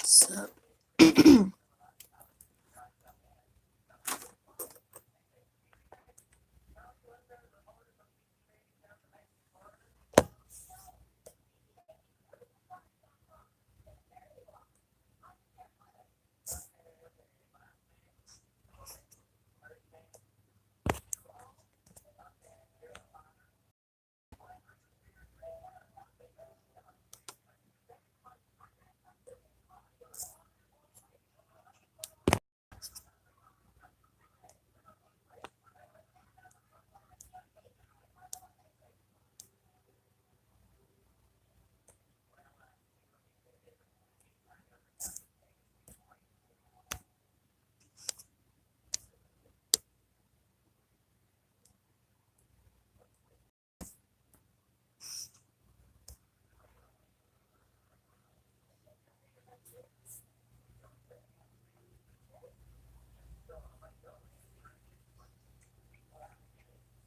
So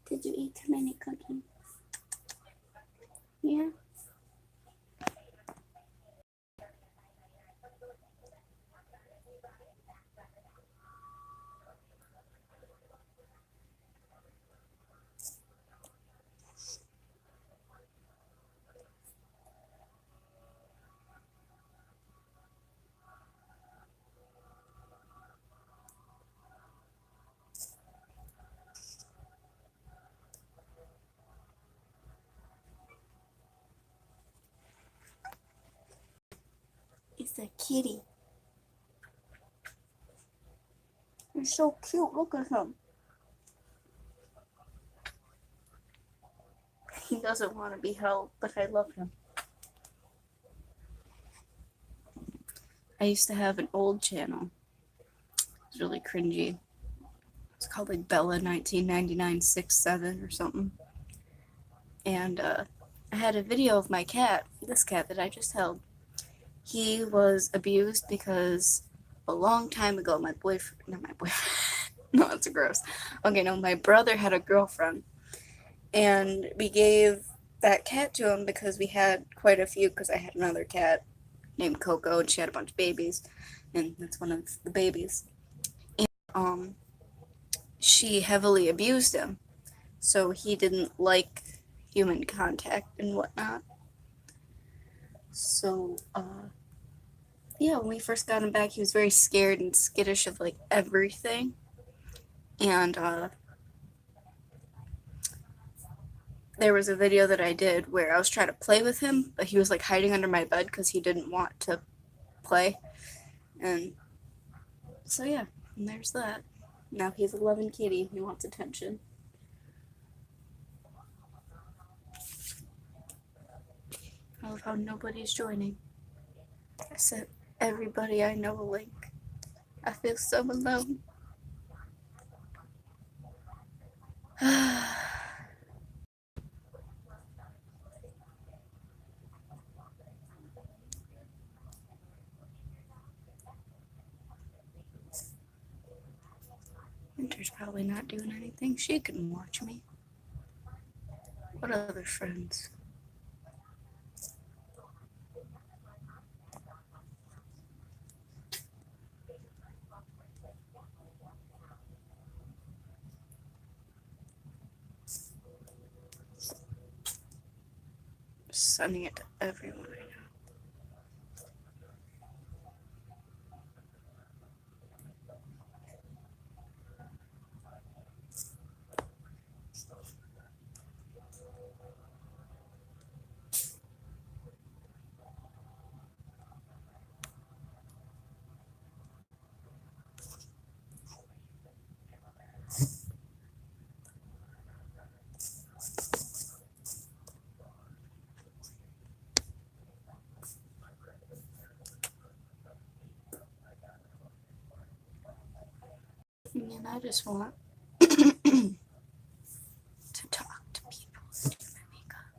did you eat too many cookies? Yeah. It's a kitty. He's so cute. Look at him. He doesn't want to be held, but I love him. I used to have an old channel. It's really cringy. It's called like Bella 1999-67 or something. And I had a video of my cat, this cat that I just held. He was abused because a long time ago, my boyfriend, not my boyfriend, no, that's gross. Okay, no, my brother had a girlfriend, and we gave that cat to him because we had quite a few, because I had another cat named Coco, and she had a bunch of babies, and that's one of the babies. And she heavily abused him, so he didn't like human contact and whatnot. So, yeah, when we first got him back, he was very scared and skittish of like everything. And there was a video that I did where I was trying to play with him, but he was like hiding under my bed because he didn't want to play. And so yeah, and there's that. Now he's a loving kitty. He wants attention. I love how nobody's joining. I sent everybody I know a link. I feel so alone. Winter's probably not doing anything. She can watch me. What other friends? Sending it to everyone I know. And I just want to talk to people and do my makeup.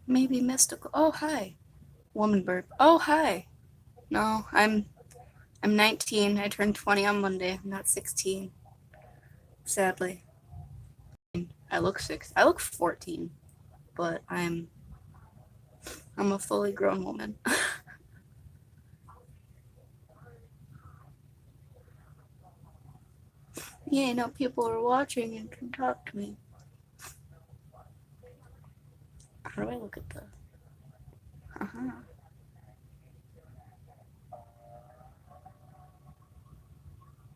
Maybe mystical. Oh, hi. Woman burp. Oh, hi. No, I'm 19. I turned 20 on Monday. I'm not 16. Sadly. I look 6. I look 14, but I'm a fully grown woman. Yeah, now people are watching and can talk to me. How do I look at the?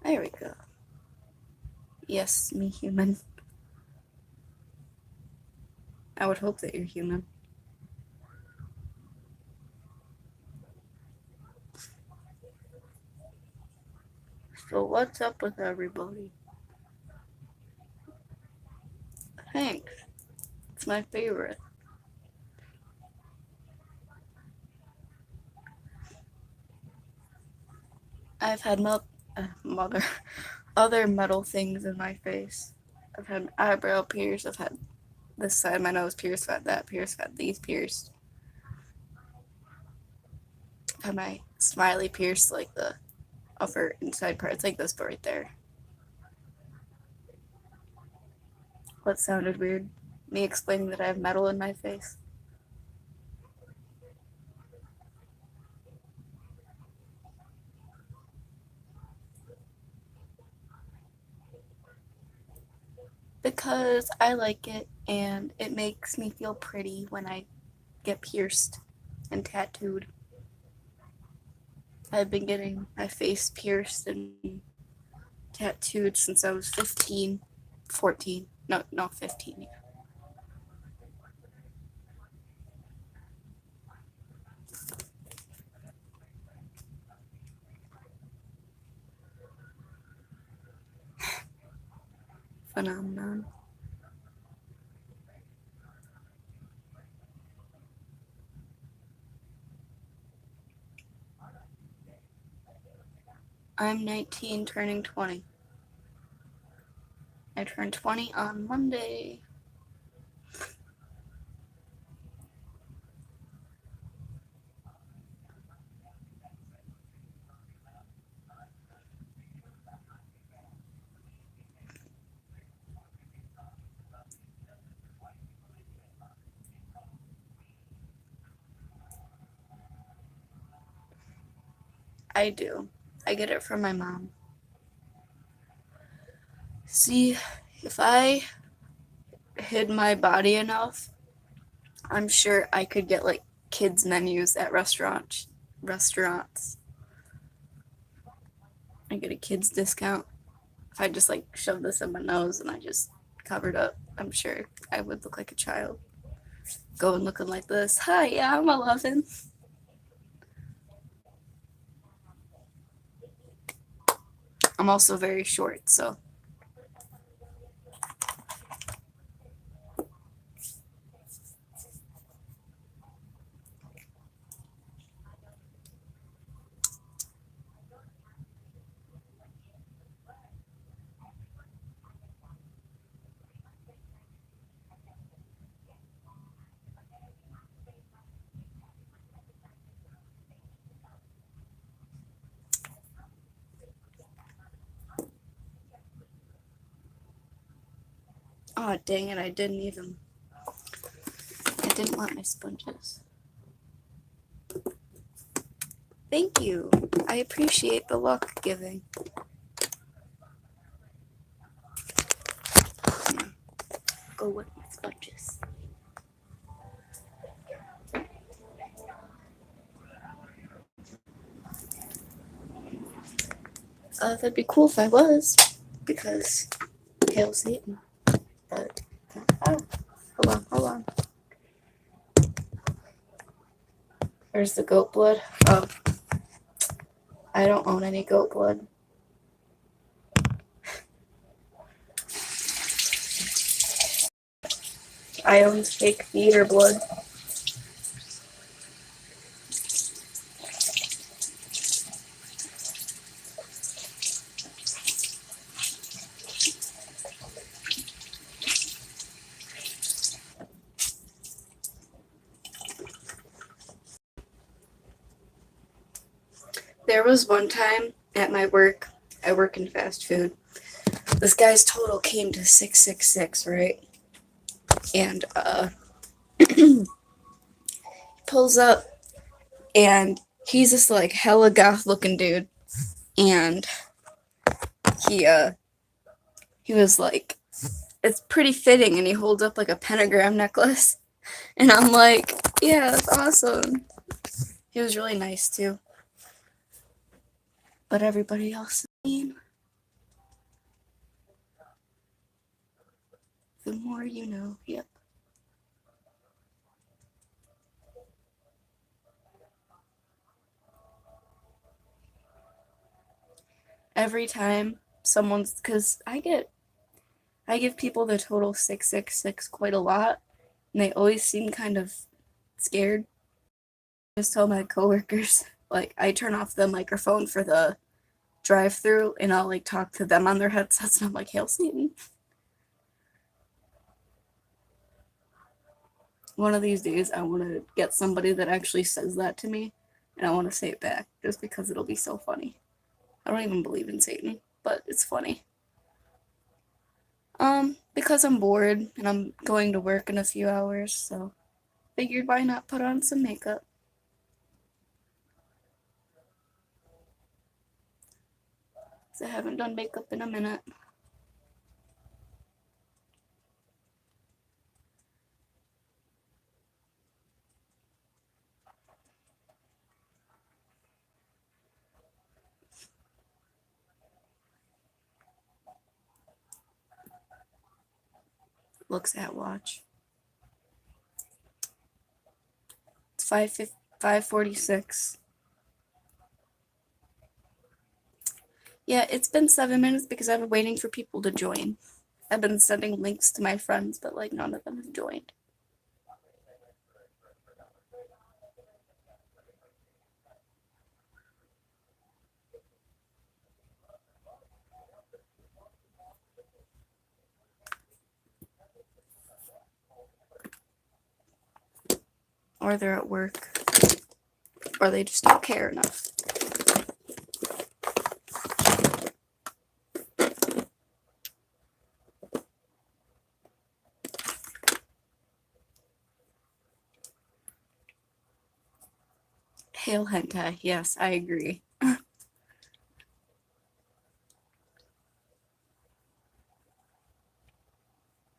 There we go. Yes, me human. I would hope that you're human. So what's up with everybody? Thanks. It's my favorite. I've had other metal things in my face. I've had eyebrow pierced. I've had this side of my nose pierced. I've had that pierced. I've had these pierced. I've had my smiley pierced, like the upper inside part. It's like this part right there. What sounded weird? Me explaining that I have metal in my face. Because I like it and it makes me feel pretty when I get pierced and tattooed. I've been getting my face pierced and tattooed since I was 15, 14. No, 15. Yeah. Phenomenon. I'm 19, turning 20. I turned 20 on Monday. I do. I get it from my mom. See, if I hid my body enough, I'm sure I could get like kids menus at restaurants. I get a kids discount. If I just like shove this in my nose and I just covered up, I'm sure I would look like a child. Going looking like this. Hi, yeah, I'm 11. I'm also very short, so. Oh, dang it, I didn't want my sponges. Thank you. I appreciate the luck giving. Go go with my sponges. That'd be cool if I was, because hail Satan. But, hold on. Where's the goat blood? Oh, I don't own any goat blood. I own fake feeder blood. There was one time at my work, I work in fast food. This guy's total came to 666, right? And pulls up, and he's this like hella goth looking dude, and he was like, it's pretty fitting, and he holds up like a pentagram necklace, and I'm like, yeah, that's awesome. He was really nice too, but everybody else is mean. The more you know. Yep. Every time someone's, because I give people the total 666 quite a lot, and they always seem kind of scared. I just tell my coworkers, like, I turn off the microphone for the drive-through, and I'll like talk to them on their headsets, and I'm like, "Hail Satan." One of these days, I want to get somebody that actually says that to me, and I want to say it back, just because it'll be so funny. I don't even believe in Satan, but it's funny. Because I'm bored and I'm going to work in a few hours, so figured why not put on some makeup. So I haven't done makeup in a minute. Looks at watch. It's 5:46. Yeah, it's been 7 minutes because I've been waiting for people to join. I've been sending links to my friends, but like none of them have joined. Or they're at work. Or they just don't care enough. Hail hentai. Yes, I agree.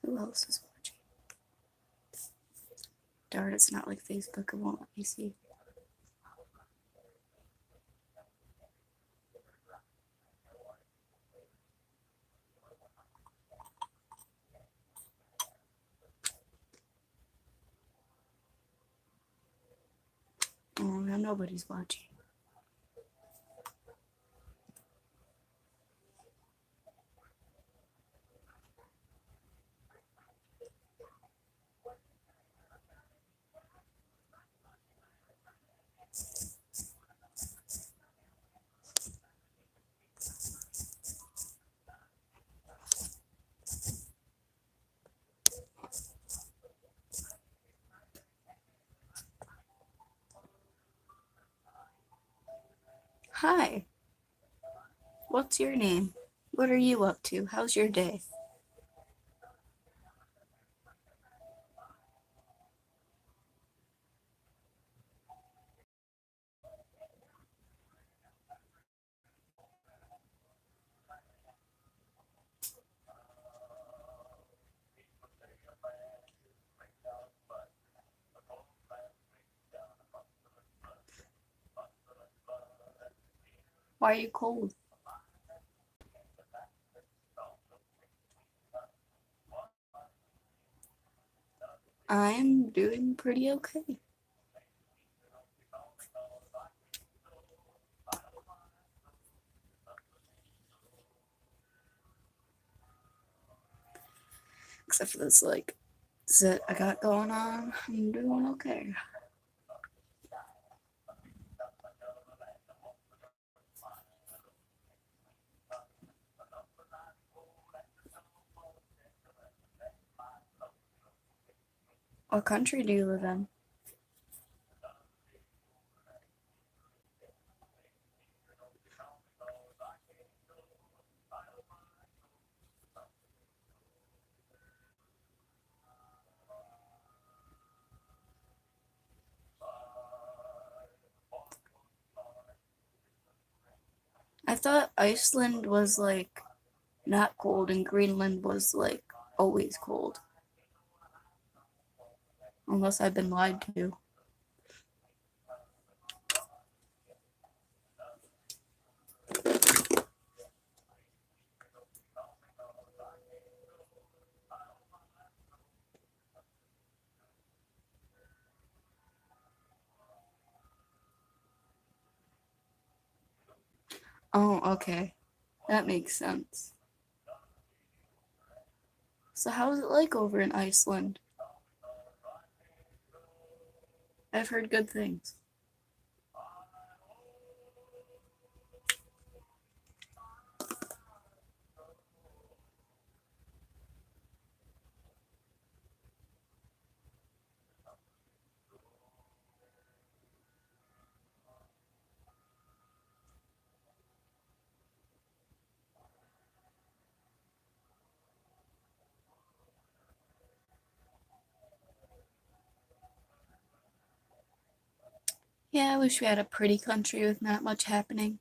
Who else is watching? Darn, it's not like Facebook. It won't let me see. Oh, now nobody's watching. Hi. What's your name? What are you up to? How's your day? Why are you cold? I'm doing pretty okay. Except for this, like, zit I got going on. I'm doing okay. What country do you live in? I thought Iceland was like not cold and Greenland was like always cold. Unless I've been lied to. Oh, okay. That makes sense. So how is it like over in Iceland? I've heard good things. Yeah, I wish we had a pretty country with not much happening.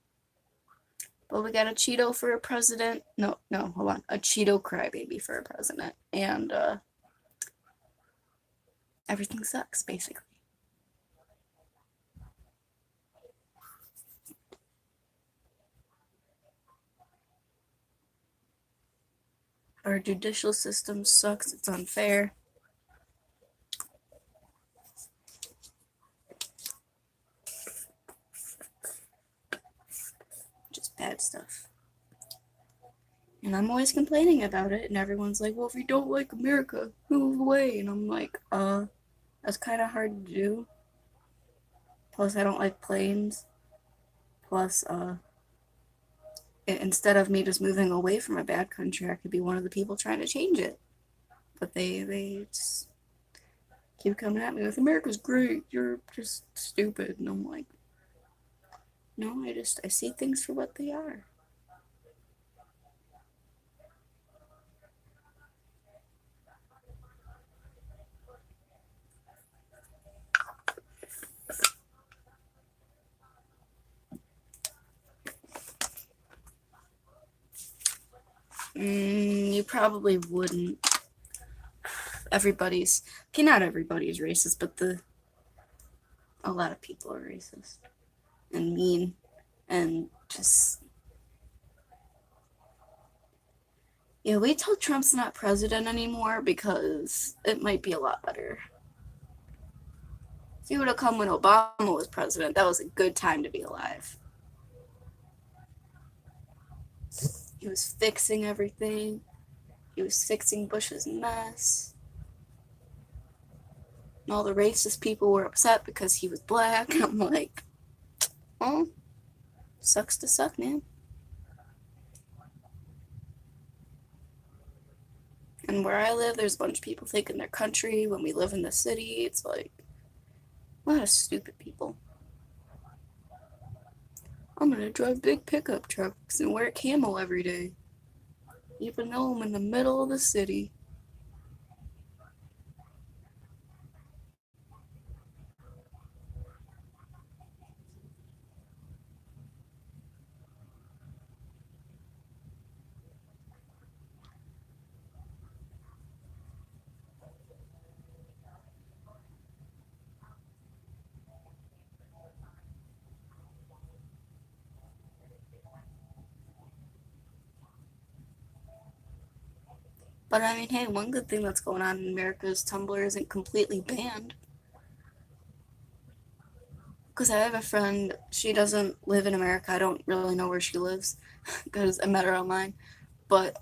But we got a Cheeto for a president. No, no, hold on. A Cheeto crybaby for a president. And everything sucks, basically. Our judicial system sucks. It's unfair. Just bad stuff. And I'm always complaining about it, and everyone's like, well, if you don't like America, move away. And I'm like, that's kind of hard to do. Plus, I don't like planes. Plus, instead of me just moving away from a bad country, I could be one of the people trying to change it. But they just keep coming at me with America's great, you're just stupid. And I'm like, no, I see things for what they are. You probably wouldn't. Everybody's okay, not everybody's racist, but a lot of people are racist and mean and just yeah, wait till Trump's not president anymore because it might be a lot better. If he would have come when Obama was president, that was a good time to be alive. He was fixing everything. He was fixing Bush's mess. And all the racist people were upset because he was black. I'm like, oh, sucks to suck, man. And where I live, there's a bunch of people thinking their country. When we live in the city, it's like a lot of stupid people. I'm gonna drive big pickup trucks and wear camo every day, even though I'm in the middle of the city. But I mean, hey, one good thing that's going on in America is Tumblr isn't completely banned. Because I have a friend, she doesn't live in America. I don't really know where she lives because I met her online. But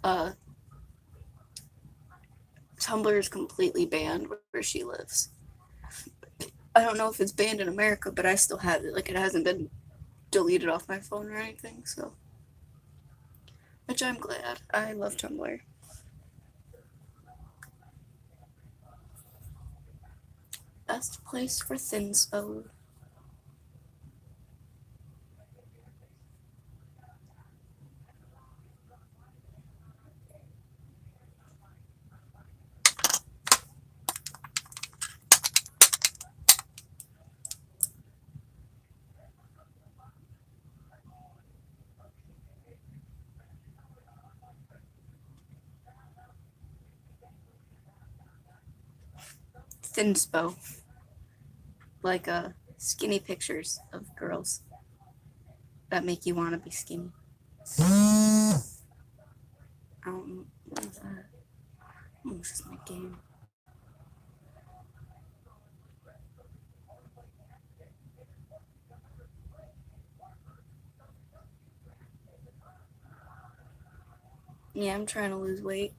Tumblr is completely banned where she lives. I don't know if it's banned in America, but I still have it. Like, it hasn't been deleted off my phone or anything, so. Which I'm glad. I love Tumblr. Best place for thinspo. Thinspo. Like skinny pictures of girls that make you want to be skinny. What is that? Oh, this is my game. Yeah, I'm trying to lose weight.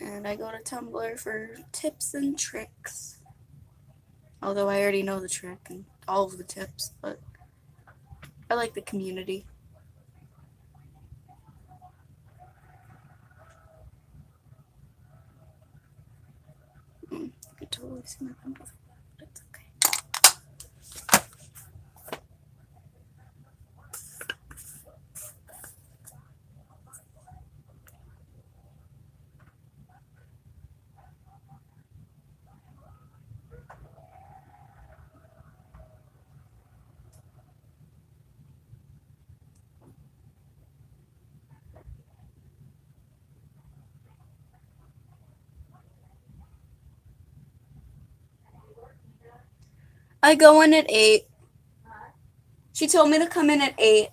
And I go to Tumblr for tips and tricks. Although I already know the trick and all of the tips, but I like the community. You could totally see my pimples, but it's okay. I go in at 8. She told me to come in at 8.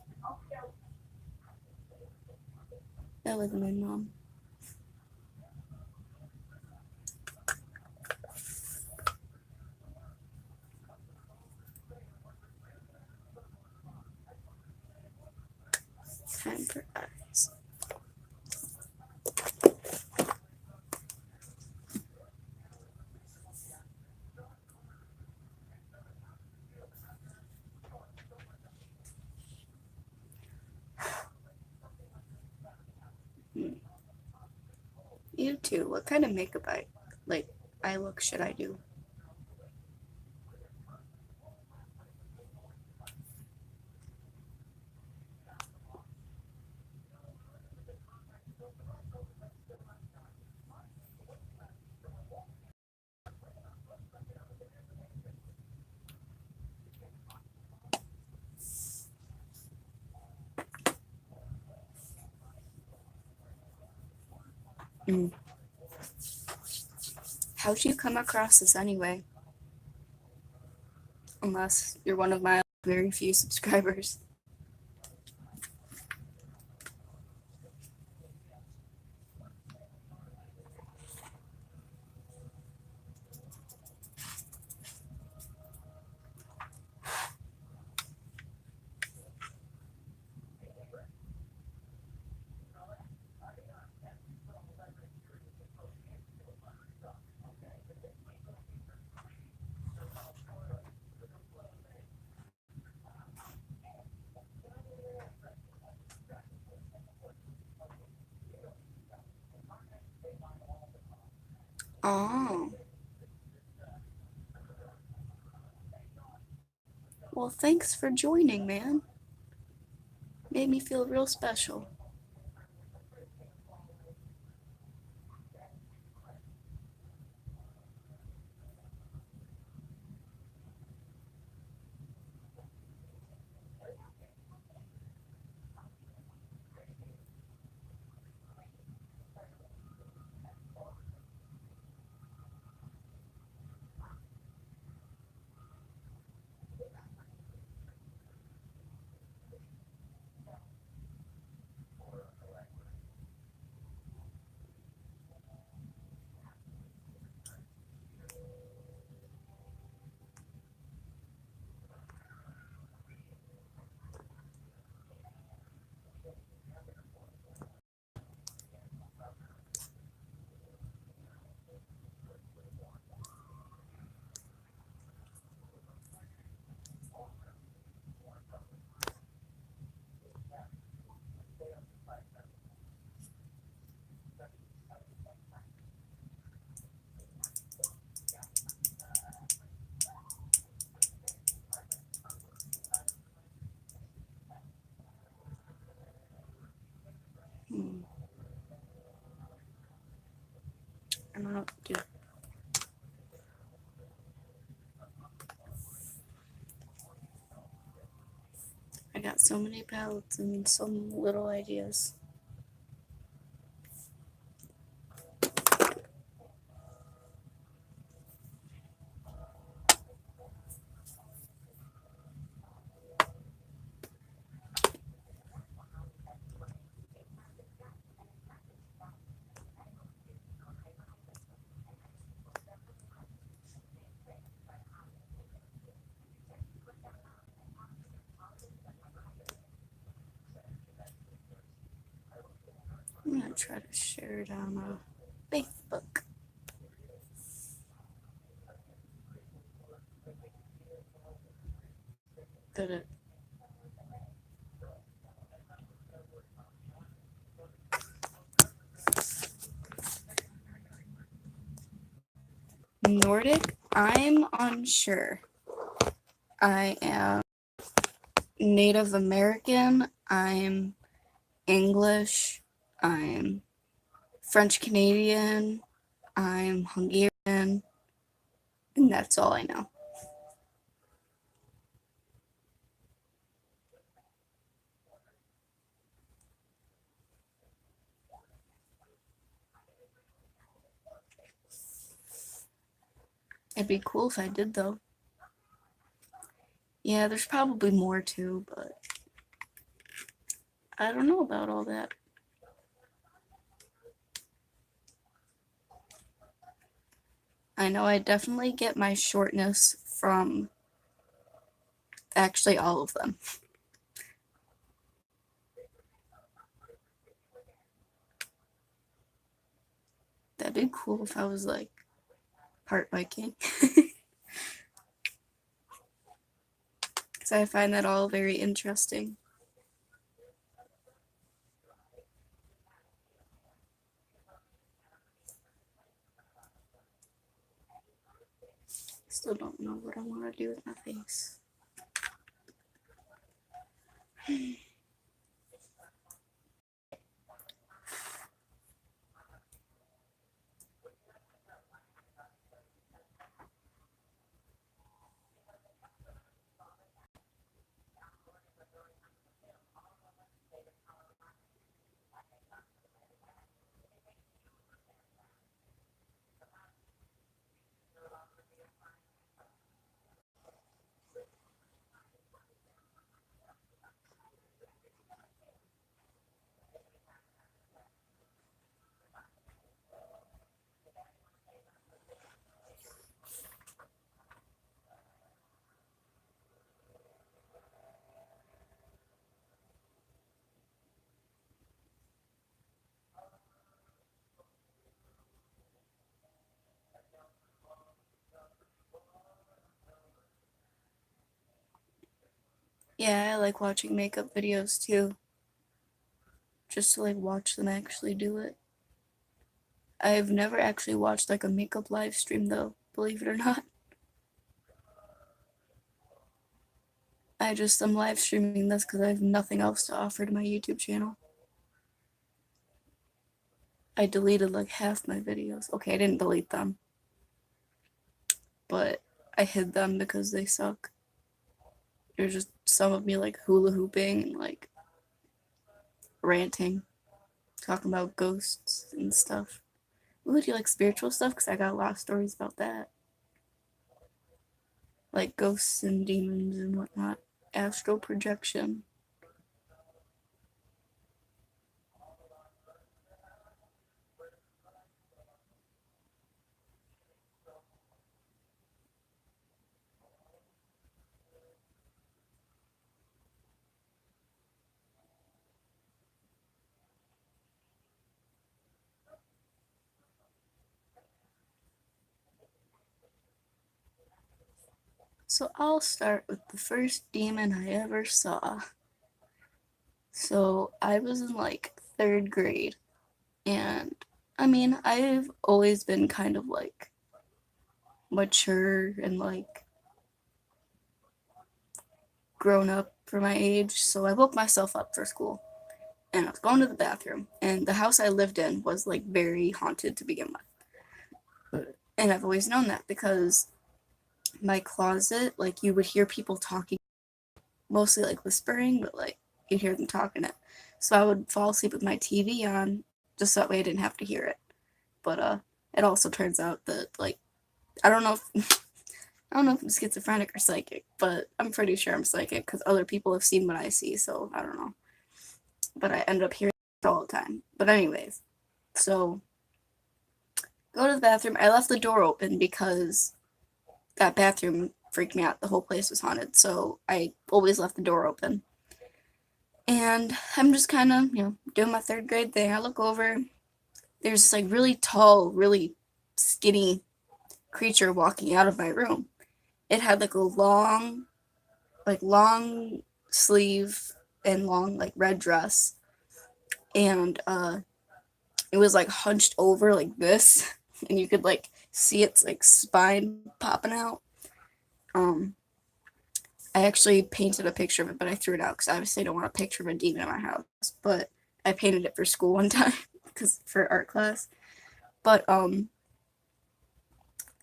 That was my mom. Time for eyes. You too. What kind of makeup eye look should I do? How'd you come across this anyway? Unless you're one of my very few subscribers. Oh. Well, thanks for joining, man. Made me feel real special. I don't know what to do. I got so many palettes and so little ideas. I'm gonna try to share it on Facebook. Did it? Nordic? I'm unsure. I am Native American. I'm English. I'm French Canadian. I'm Hungarian. And that's all I know. It'd be cool if I did, though. Yeah, there's probably more too, but I don't know about all that. I know I definitely get my shortness from actually all of them. That'd be cool if I was like part Viking. Because I find that all very interesting. Still don't know what I want to do with my face. Yeah, I like watching makeup videos too. Just to like watch them actually do it. I've never actually watched like a makeup live stream though, believe it or not. I just am live streaming this because I have nothing else to offer to my YouTube channel. I deleted like half my videos. Okay, I didn't delete them, but I hid them because they suck. There's just some of me like hula hooping and like ranting, talking about ghosts and stuff. Ooh, do you like spiritual stuff? Because I got a lot of stories about that. Like ghosts and demons and whatnot. Astral projection. So I'll start with the first demon I ever saw. So I was in like third grade, and I mean, I've always been kind of like mature and like grown up for my age, so I woke myself up for school. and I was going to the bathroom, and the house I lived in was like very haunted to begin with. And I've always known that because my closet, like you would hear people talking, mostly like whispering, but like you'd hear them talking it. So I would fall asleep with my TV on just that way I didn't have to hear it. But it also turns out that like I don't know if I don't know if I'm schizophrenic or psychic, but I'm pretty sure I'm psychic because other people have seen what I see, so I don't know. But I end up hearing it all the time. But anyways, so go to the bathroom. I left the door open because that bathroom freaked me out. The whole place was haunted, so I always left the door open. And I'm just kind of, doing my third grade thing. I look over. There's this like really tall, really skinny creature walking out of my room. It had like a long sleeve and long like red dress, and it was like hunched over like this, and you could like see its like spine popping out. I actually painted a picture of it, but I threw it out because obviously I don't want a picture of a demon in my house. But I painted it for school one time because for art class. But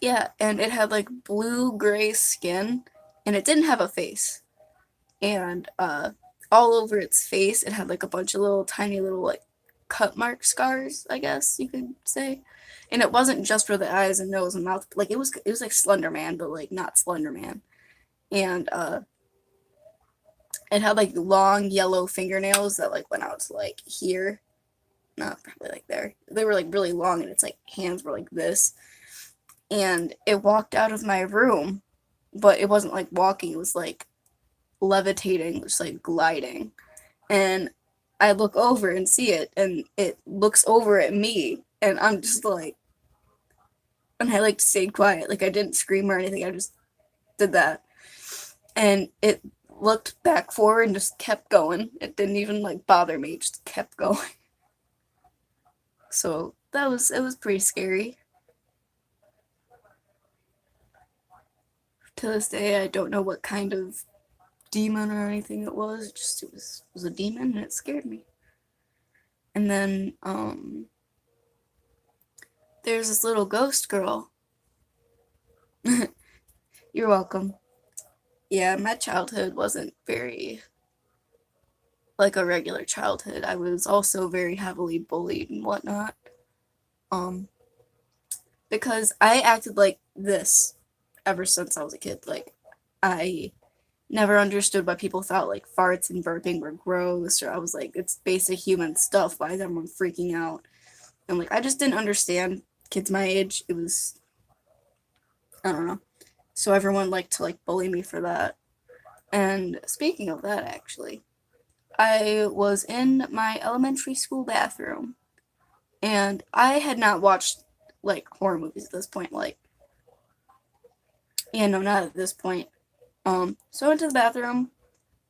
yeah, and it had like blue gray skin, and it didn't have a face. And all over its face, it had like a bunch of little tiny little like cut mark scars, I guess you could say. And it wasn't just for the eyes and nose and mouth. Like it was like Slender Man, but like not Slender Man. And it had like long yellow fingernails that like went out to like here. Not probably like there. They were like really long, and its like hands were like this. And it walked out of my room, but it wasn't like walking, it was like levitating, just like gliding. And I look over and see it, and it looks over at me, and I'm just like, and I like stayed quiet, like I didn't scream or anything, I just did that. And it looked back forward and just kept going. It didn't even like bother me, it just kept going. So it was pretty scary. To this day, I don't know what kind of demon or anything it was. It was a demon, and it scared me. And then there's this little ghost girl. You're welcome. Yeah, my childhood wasn't very like a regular childhood. I was also very heavily bullied and whatnot. Um, because I acted like this ever since I was a kid. Like, I never understood why people thought like farts and burping were gross, or I was like, it's basic human stuff. Why is everyone freaking out? And like, I just didn't understand kids my age. It was, I don't know. So everyone liked to like bully me for that. And speaking of that, actually, I was in my elementary school bathroom, and I had not watched like horror movies at this point. Like, yeah, no, not at this point. So I went to the bathroom.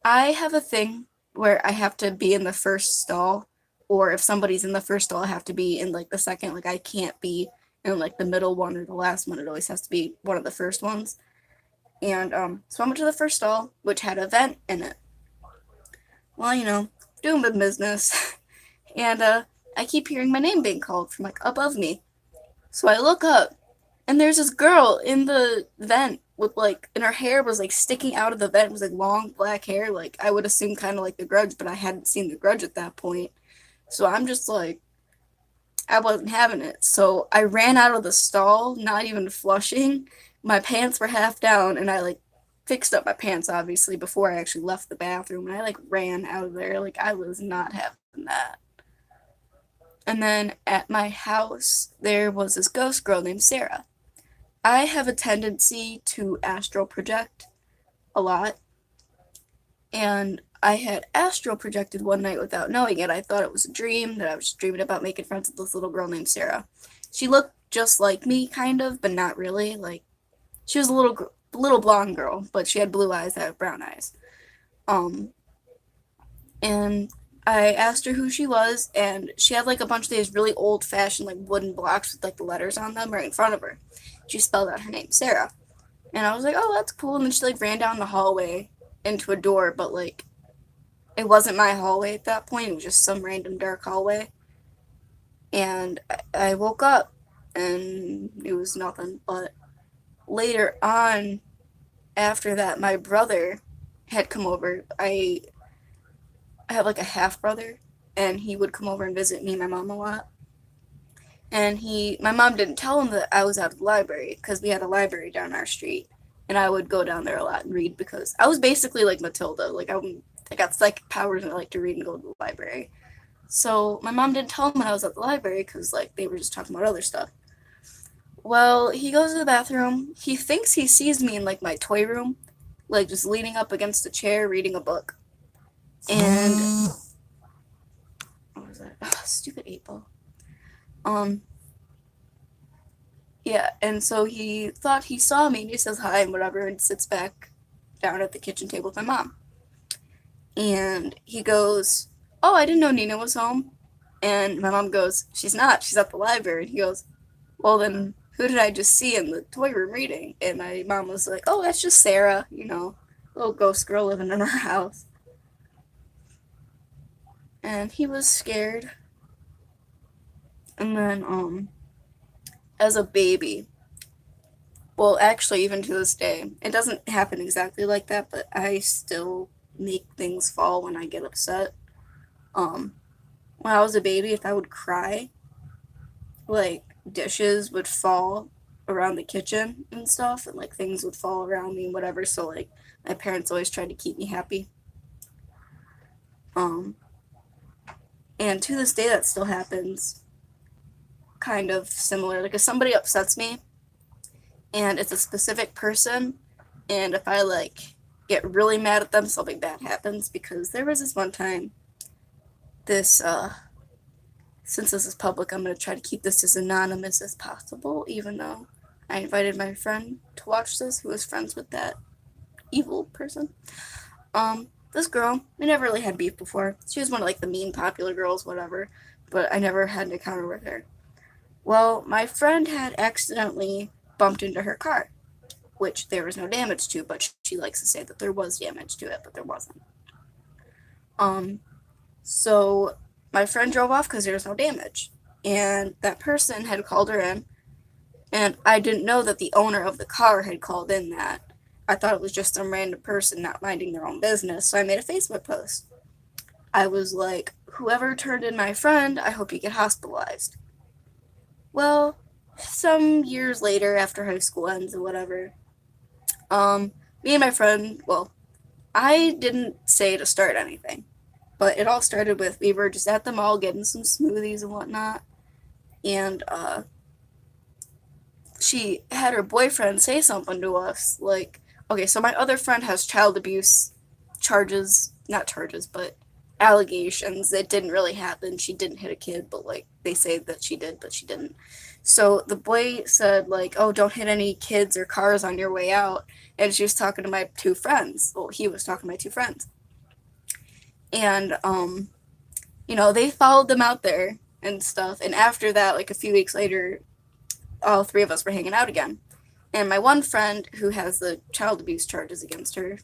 I have a thing where I have to be in the first stall, or if somebody's in the first stall, I have to be in like the second. Like, I can't be in like the middle one or the last one. It always has to be one of the first ones. And so I went to the first stall, which had a vent in it. Well, doing the business, and I keep hearing my name being called from like above me. So I look up, and there's this girl in the vent with like, and her hair was like sticking out of the vent. It was like long black hair. Like, I would assume kind of like The Grudge, but I hadn't seen The Grudge at that point. So I'm just like, I wasn't having it. So I ran out of the stall, not even flushing. My pants were half down, and I like fixed up my pants obviously before I actually left the bathroom, and I like ran out of there. Like, I was not having that. And then at my house, there was this ghost girl named Sarah. I have a tendency to astral project a lot, and I had astral projected one night without knowing it. I thought it was a dream, that I was dreaming about making friends with this little girl named Sarah. She looked just like me, kind of, but not really. Like, she was a little blonde girl, but she had blue eyes that have brown eyes. And I asked her who she was, and she had like a bunch of these really old-fashioned like wooden blocks with like the letters on them right in front of her. She spelled out her name, Sarah. And I was like, oh, that's cool. And then she like ran down the hallway into a door, but like it wasn't my hallway at that point, it was just some random dark hallway. And I woke up and it was nothing. But later on, after that, my brother had come over. I have like a half brother, and he would come over and visit me and my mom a lot. And my mom didn't tell him that I was out of the library because we had a library down our street, and I would go down there a lot and read because I was basically like Matilda. Like I got psychic powers and I like to read and go to the library. So my mom didn't tell him when I was at the library because like they were just talking about other stuff. Well, he goes to the bathroom. He thinks he sees me in like my toy room, like just leaning up against a chair reading a book. And what was that? Oh, stupid 8 ball. Yeah, and so he thought he saw me and he says hi and whatever and sits back down at the kitchen table with my mom. And he goes, "Oh, I didn't know Nina was home." And my mom goes, "She's not. She's at the library." And he goes, "Well, then who did I just see in the toy room reading?" And my mom was like, "Oh, that's just Sarah, little ghost girl living in our house." And he was scared. And then, as a baby, well, actually, even to this day, it doesn't happen exactly like that, but I still make things fall when I get upset. Um, when I was a baby, if I would cry, like dishes would fall around the kitchen and stuff, and like things would fall around me and whatever. So like my parents always tried to keep me happy. Um, and to this day, that still happens. Kind of similar. Like if somebody upsets me, and it's a specific person, and if I like get really mad at them, something bad happens. Because there was this one time, this since this is public, I'm gonna try to keep this as anonymous as possible, even though I invited my friend to watch this, who was friends with that evil person. This girl, we never really had beef before. She was one of like the mean popular girls, whatever, but I never had an encounter with her. Well, my friend had accidentally bumped into her car, which there was no damage to, but she likes to say that there was damage to it, but there wasn't. So my friend drove off because there was no damage, and that person had called her in, and I didn't know that the owner of the car had called in that. I thought it was just some random person not minding their own business, so I made a Facebook post. I was like, "Whoever turned in my friend, I hope you get hospitalized." Well, some years later, after high school ends and whatever, me and my friend, well, I didn't say to start anything, but it all started with we were just at the mall getting some smoothies and whatnot, and she had her boyfriend say something to us like, okay, so my other friend has child abuse charges, not charges, but allegations. It didn't really happen. She didn't hit a kid, but like they say that she did, but she didn't. So the boy said like, "Oh, don't hit any kids or cars on your way out." And she was talking to my two friends. Well, he was talking to my two friends. And they followed them out there and stuff. And after that, like a few weeks later, all three of us were hanging out again. And my one friend who has the child abuse charges against her,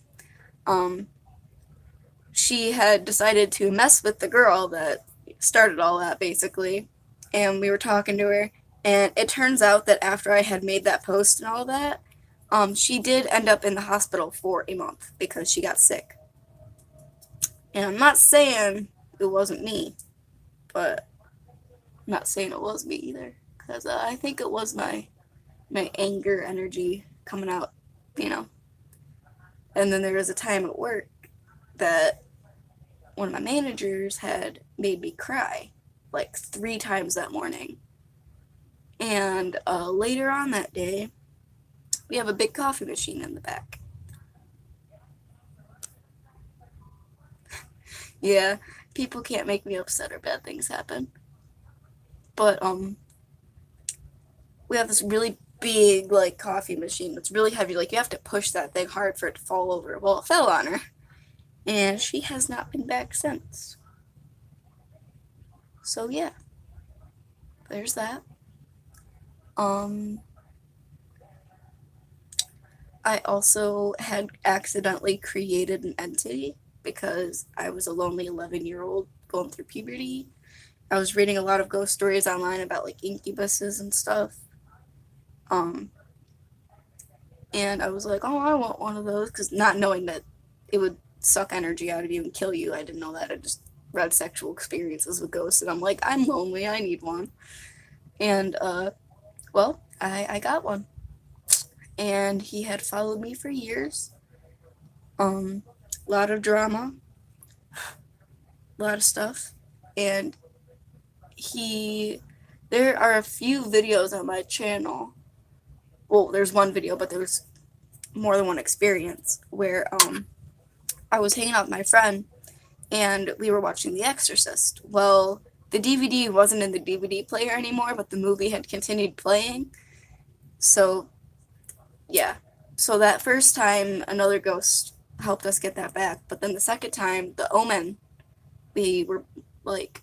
she had decided to mess with the girl that started all that, basically. And we were talking to her, and it turns out that after I had made that post and all that, she did end up in the hospital for a month because she got sick. And I'm not saying it wasn't me, but I'm not saying it was me either, because I think it was my anger energy coming out, you know. And then there was a time at work that one of my managers had made me cry like 3 times that morning. And later on that day, we have a big coffee machine in the back. Yeah, people can't make me upset or bad things happen. But we have this really big like coffee machine that's really heavy. Like you have to push that thing hard for it to fall over. Well, it fell on her, and she has not been back since. So yeah, there's that. Um, I also had accidentally created an entity because I was a lonely 11-year-old going through puberty. I was reading a lot of ghost stories online about like incubuses and stuff. Um, and I was like, oh, I want one of those, because not knowing that it would suck energy out of you and kill you, I didn't know that. I just read sexual experiences with ghosts, and I'm like, I'm lonely, I need one. And well, I got one, and he had followed me for years. A lot of drama, a lot of stuff, and he. There are a few videos on my channel. Well, there's one video, but there's more than one experience where I was hanging out with my friend and we were watching The Exorcist. Well, the DVD wasn't in the DVD player anymore, but the movie had continued playing. So, yeah. So that first time, another ghost helped us get that back. But then the second time, The Omen, we were like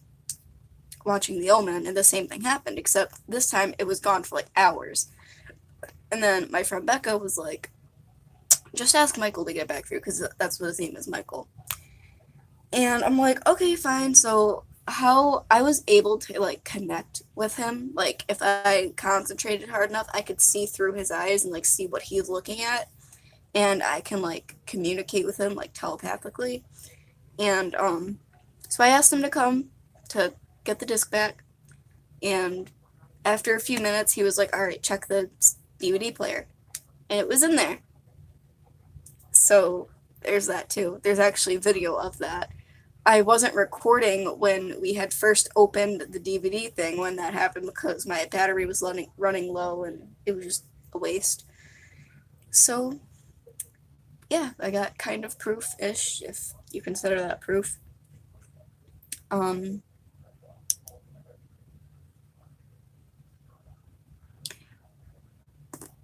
watching The Omen, and the same thing happened, except this time it was gone for like hours. And then my friend Becca was like, just ask Michael to get back through, because that's what his name is, Michael. And I'm like, okay, fine. So how I was able to like connect with him, like if I concentrated hard enough, I could see through his eyes and like see what he's looking at, and I can like communicate with him like telepathically. And so I asked him to come to get the disc back, and after a few minutes, he was like, all right, check the DVD player, and it was in there. So there's that too. There's actually video of that. I wasn't recording when we had first opened the DVD thing when that happened, because my battery was running low and it was just a waste. So, yeah, I got kind of proof-ish, if you consider that proof. Um,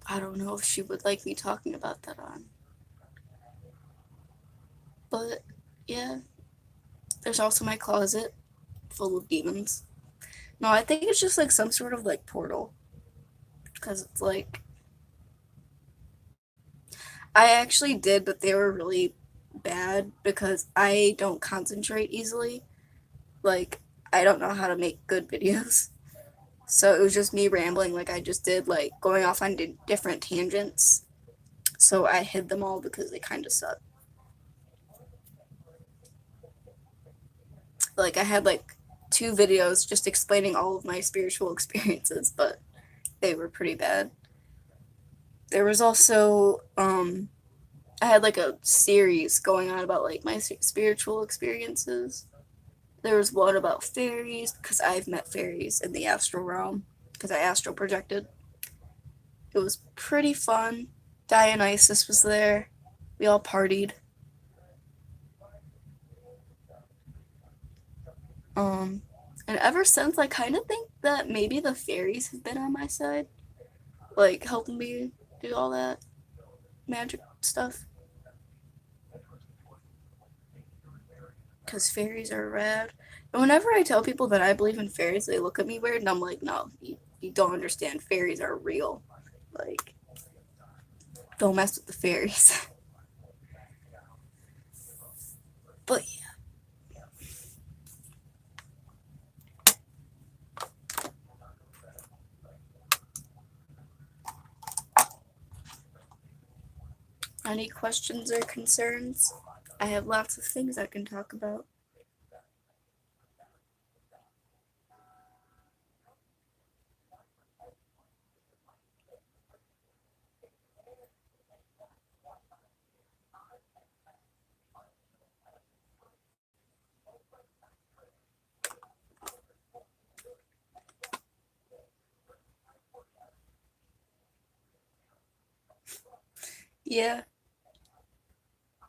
I don't know if she would like me talking about that on. But, yeah, there's also my closet full of demons. No, I think it's just like some sort of like portal. Because it's like, I actually did, but they were really bad because I don't concentrate easily. Like, I don't know how to make good videos. So it was just me rambling like I just did, like going off on different tangents. So I hid them all because they kind of suck. Like, I had like 2 videos just explaining all of my spiritual experiences, but they were pretty bad. There was also, I had like a series going on about like my spiritual experiences. There was one about fairies, because I've met fairies in the astral realm, because I astral projected. It was pretty fun. Dionysus was there. We all partied. Um, and ever since, I kind of think that maybe the fairies have been on my side, like helping me do all that magic stuff. Because fairies are rad. And whenever I tell people that I believe in fairies, they look at me weird, and I'm like, no, you don't understand. Fairies are real. Like, don't mess with the fairies. But yeah. Any questions or concerns? I have lots of things I can talk about. Yeah,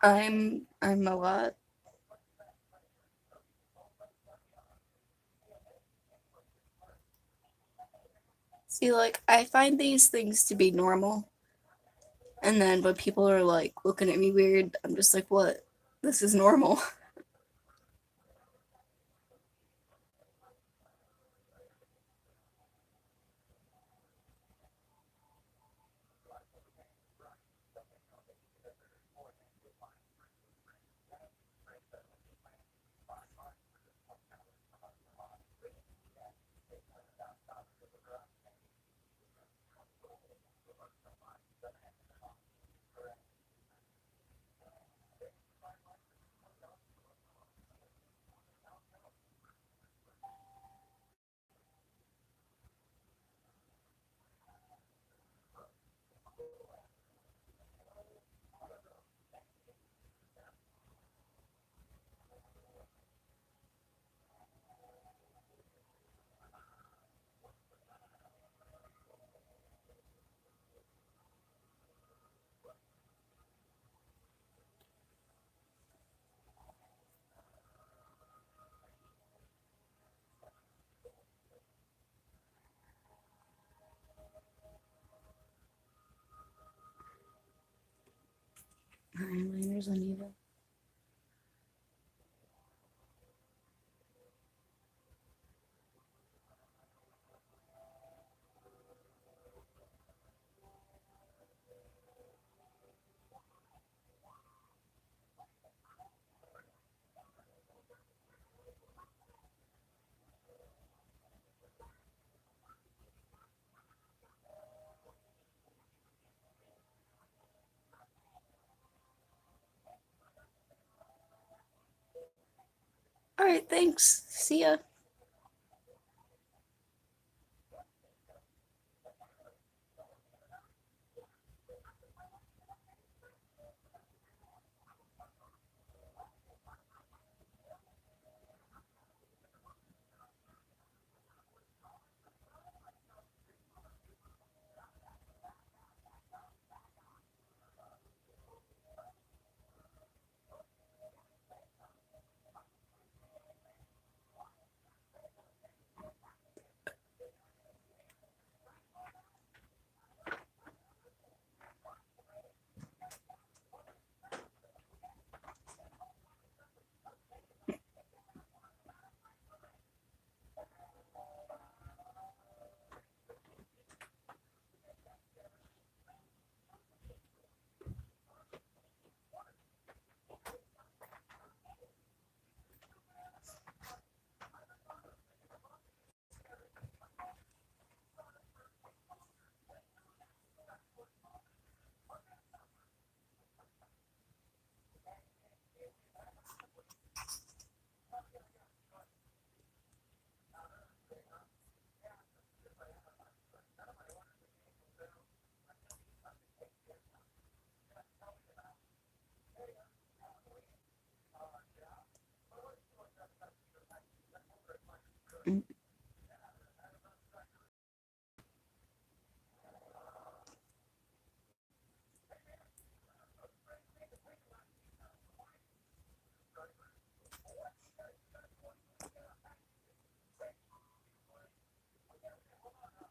I'm a lot. See, like, I find these things to be normal, and then when people are like looking at me weird, I'm just like, what? This is normal. There's Anita. All right, thanks. See ya.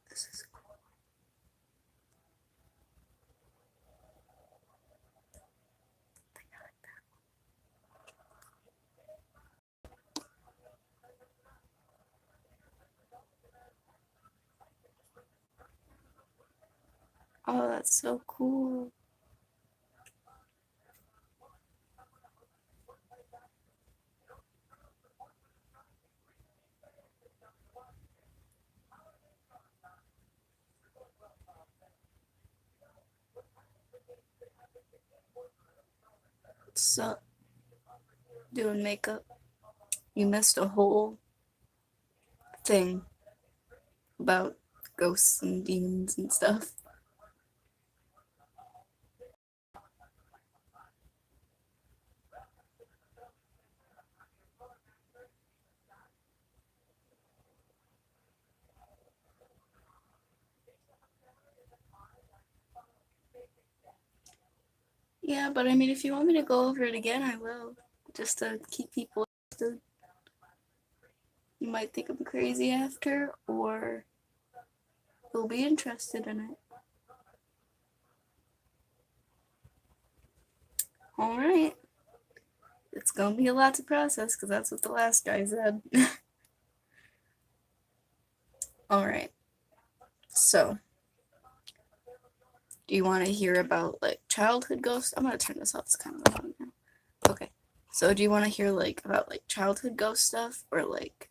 This is cool. Oh, that's so cool. So, doing makeup, you missed a whole thing about ghosts and demons and stuff. Yeah, but I mean, if you want me to go over it again, I will. Just to keep people interested. You might think I'm crazy after, or you'll be interested in it. Alright. It's gonna be a lot to process because that's what the last guy said. Alright. So, do you want to hear about like childhood ghosts? I'm gonna turn this off. It's kind of loud now. Okay. So, do you want to hear like about like childhood ghost stuff or like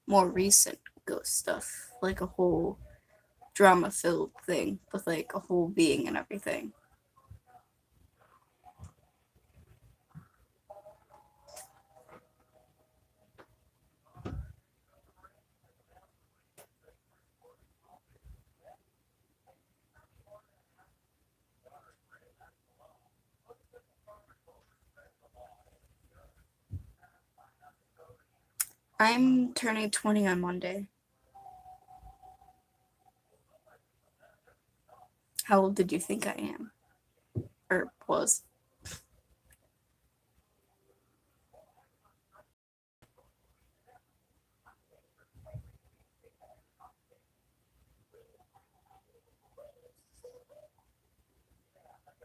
more recent ghost stuff? Like a whole drama filled thing with like a whole being and everything. I'm turning 20 on Monday. How old did you think I am? Or was?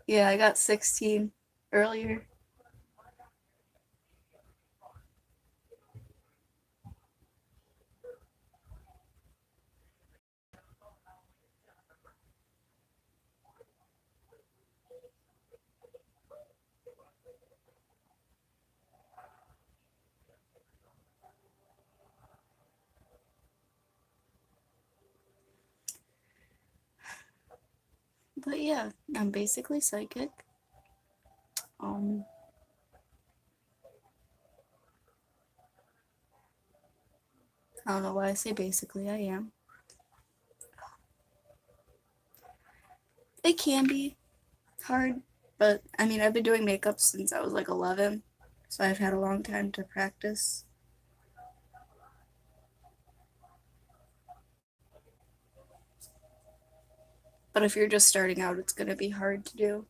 Yeah, I got 16 earlier. But yeah, I'm basically psychic. Um, I don't know why I say basically, I am. It can be hard, but I mean, I've been doing makeup since I was like 11, so I've had a long time to practice. But if you're just starting out, it's going to be hard to do.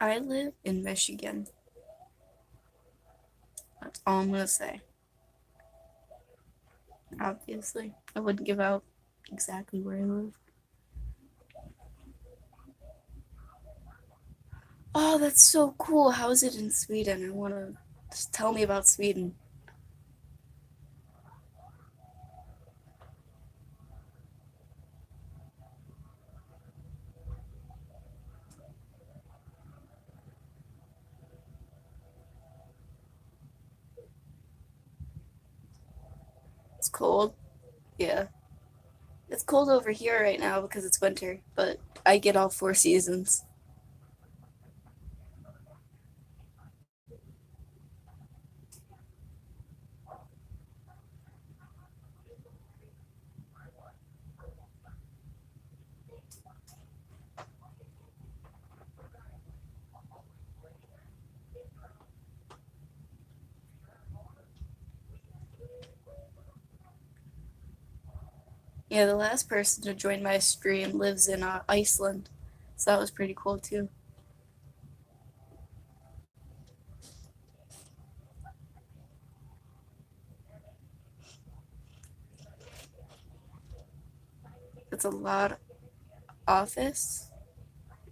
I live in Michigan. That's all I'm going to say. Obviously, I wouldn't give out exactly where I live. Oh, that's so cool. How is it in Sweden? I want to just tell me about Sweden. It's cold. Yeah. It's cold over here right now because it's winter, but I get all 4 seasons. Yeah, the last person to join my stream lives in Iceland, so that was pretty cool too. It's a lot of office.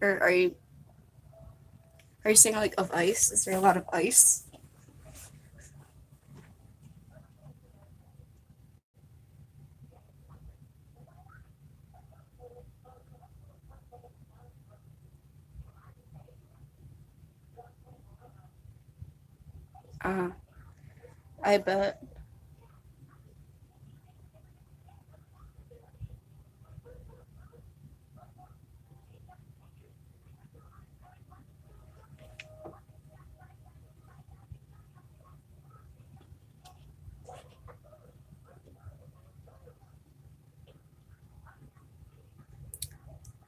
Or are you saying like of ice? Is there a lot of ice? Uh, I bet.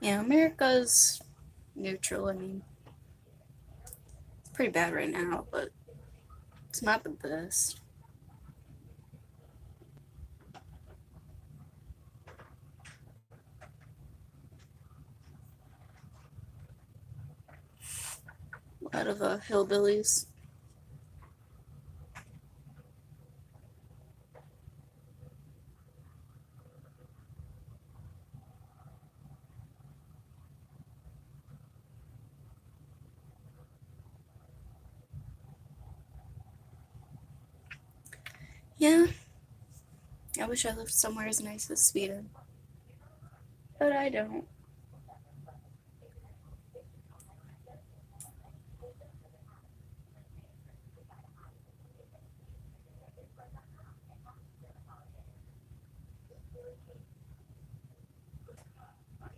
Yeah, America's neutral. I mean, it's pretty bad right now, but it's not the best. A lot of hillbillies. Yeah, I wish I lived somewhere as nice as Sweden, but I don't.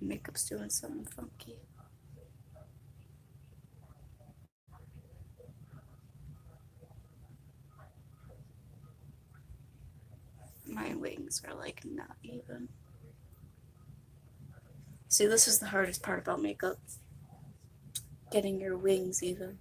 Makeup's doing something funky. My wings are like not even. See, this is the hardest part about makeup. Getting your wings even.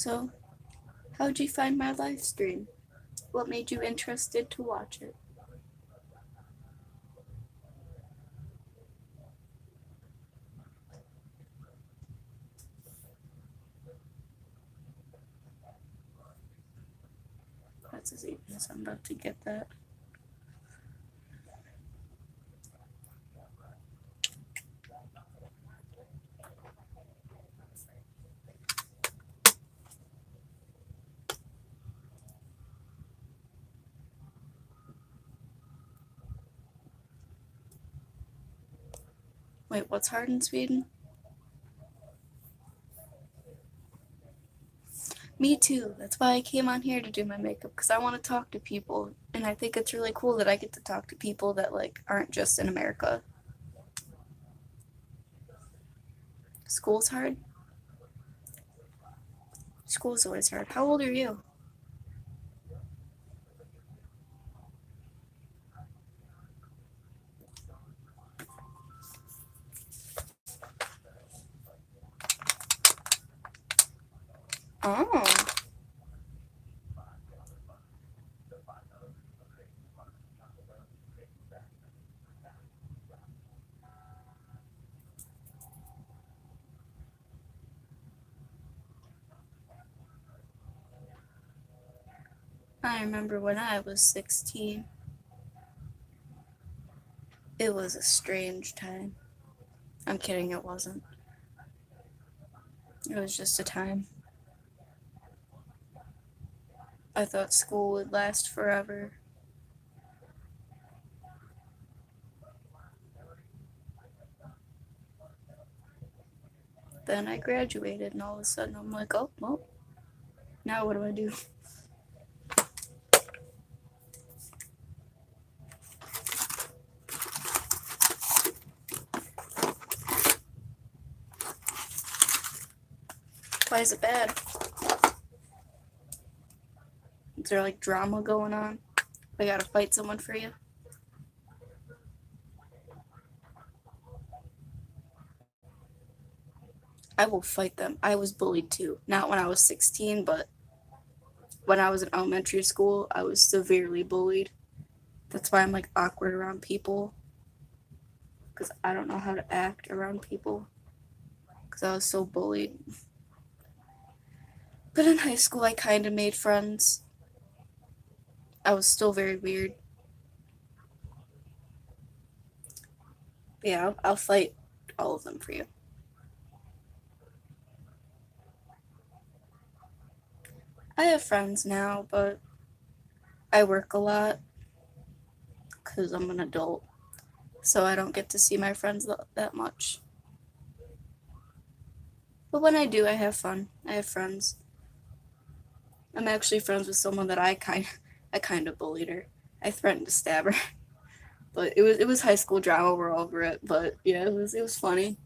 So, how'd you find my live stream? What made you interested to watch it? That's as easy as I'm about to get that. Wait, what's hard in Sweden? Me too. That's why I came on here to do my makeup, because I want to talk to people, and I think it's really cool that I get to talk to people that like aren't just in America. School's hard. School's always hard. How old are you? Oh, I remember when I was 16. It was a strange time. I'm kidding, it wasn't. It was just a time. I thought school would last forever. Then I graduated, and all of a sudden I'm like, oh, well, now what do I do? Why is it bad? Is there like drama going on? I gotta fight someone for you? I will fight them. I was bullied too. Not when I was 16, but when I was in elementary school, I was severely bullied. That's why I'm like awkward around people. Because I don't know how to act around people. Because I was so bullied. But in high school, I kind of made friends. I was still very weird. But yeah, I'll fight all of them for you. I have friends now, but I work a lot because I'm an adult. So I don't get to see my friends that much. But when I do, I have fun. I have friends. I'm actually friends with someone that I kind of bullied her. I threatened to stab her. But it was high school drama, we're over it. But yeah, it was funny.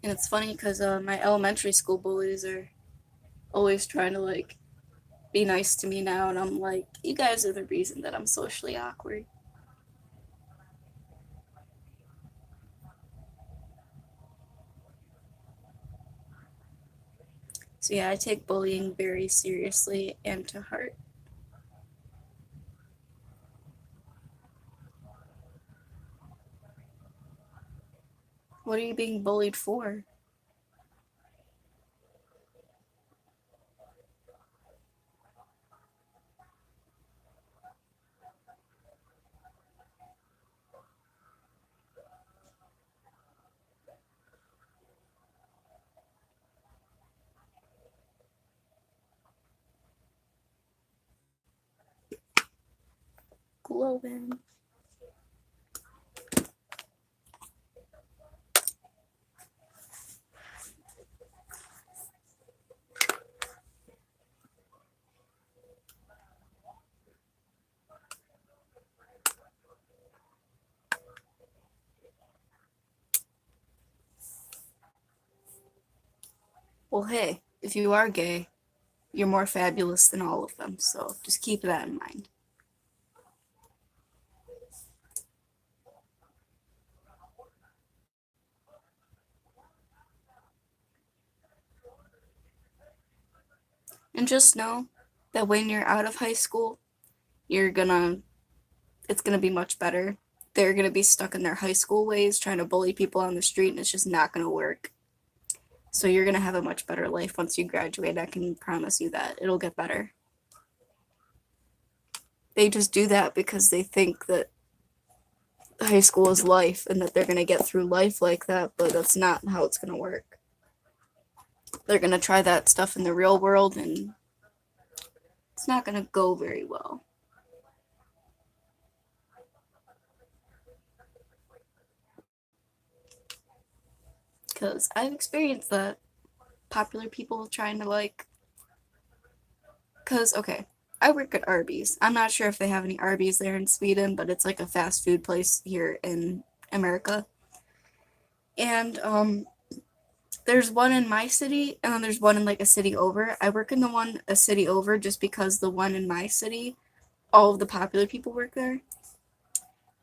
And it's funny because my elementary school bullies are always trying to like be nice to me now, and I'm like, you guys are the reason that I'm socially awkward. So yeah, I take bullying very seriously and to heart. What are you being bullied for? Glowing. Well, hey, if you are gay, you're more fabulous than all of them, so just keep that in mind. And just know that when you're out of high school, you're gonna, it's gonna be much better. They're gonna be stuck in their high school ways, trying to bully people on the street, and it's just not gonna work. So you're gonna have a much better life once you graduate. I can promise you that. It'll get better. They just do that because they think that high school is life and that they're gonna get through life like that, but that's not how it's gonna work. They're gonna try that stuff in the real world and it's not gonna go very well. Because I've experienced that. Popular people trying to like. Because, okay, I work at Arby's. I'm not sure if they have any Arby's there in Sweden, but it's like a fast food place here in America. And there's one in my city, and then there's one in like a city over. I work in the one a city over just because the one in my city, all of the popular people work there.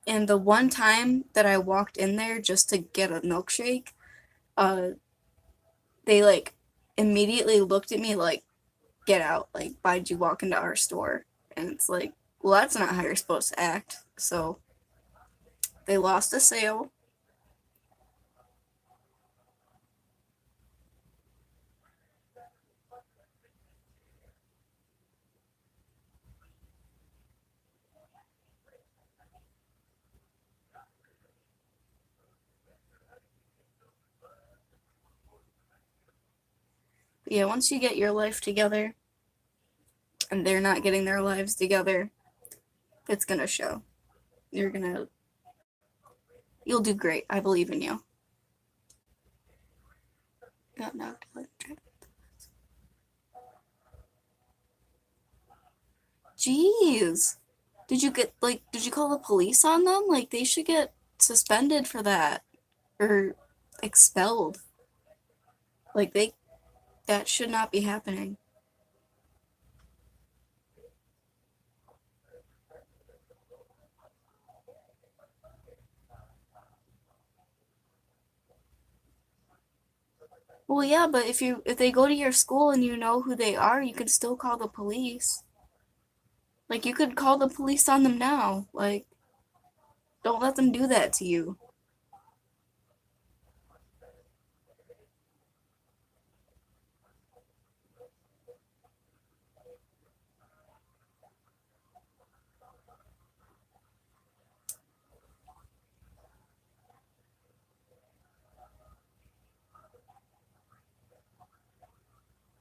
And the one time that I walked in there just to get a milkshake, uh, they like immediately looked at me like, "Get out! Like, why'd you walk into our store?" And it's like, well, that's not how you're supposed to act. So they lost a sale. But yeah, once you get your life together and they're not getting their lives together, it's gonna show. You're gonna, you'll do great. I believe in you. Got knocked out. Jeez. Did you call the police on them? Like, they should get suspended for that or expelled. Like, that should not be happening. Well, yeah, but if they go to your school and you know who they are, you can still call the police. Like, you could call the police on them now. Like, don't let them do that to you.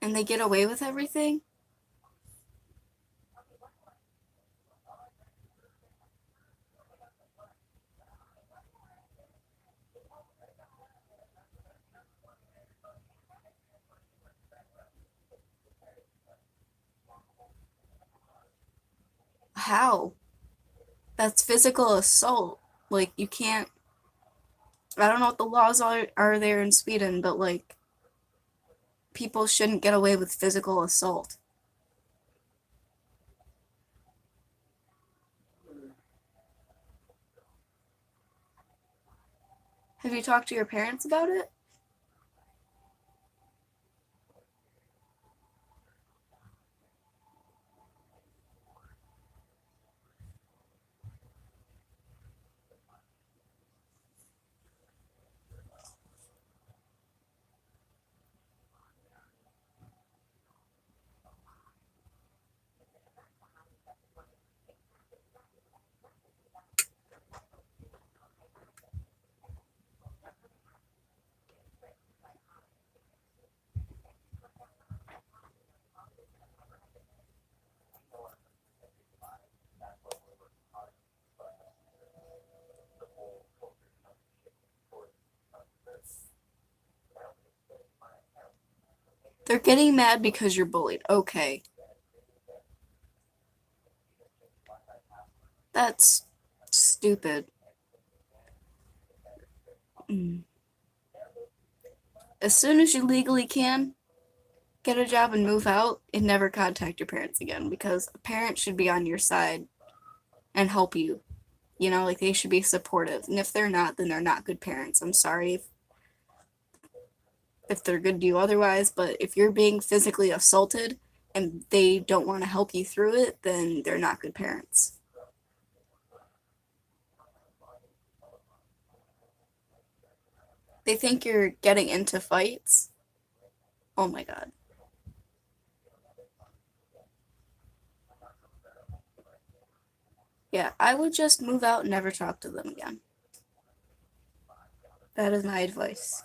And they get away with everything. How? That's physical assault. Like, you can't. I don't know what the laws are there in Sweden, but like, people shouldn't get away with physical assault. Have you talked to your parents about it? They're getting mad because you're bullied. Okay. That's stupid. Mm. As soon as you legally can, Get a job and move out and never contact your parents again, because a parent should be on your side and help you. You know, like they should be supportive. And if they're not, then they're not good parents. I'm sorry if they're good to you otherwise, but if you're being physically assaulted and they don't want to help you through it, then they're not good parents. They think you're getting into fights. Oh my God. Yeah, I would just move out and never talk to them again. That is my advice.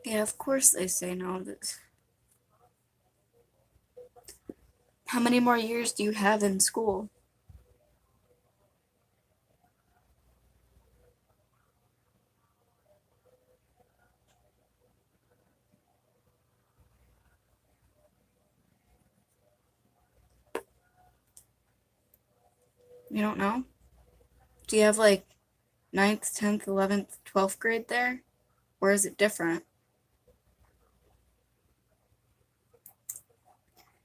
Yeah, of course they say no. How many more years do you have in school? You don't know? Do you have like ninth, 10th, 11th, 12th grade there? Or is it different?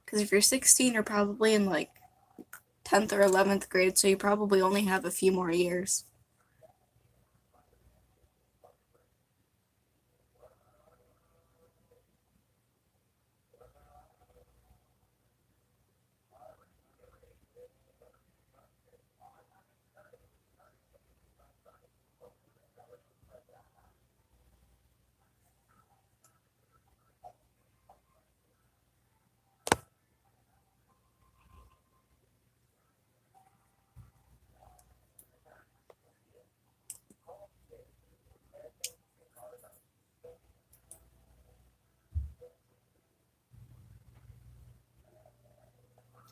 Because if you're 16, you're probably in like 10th or 11th grade, so you probably only have a few more years.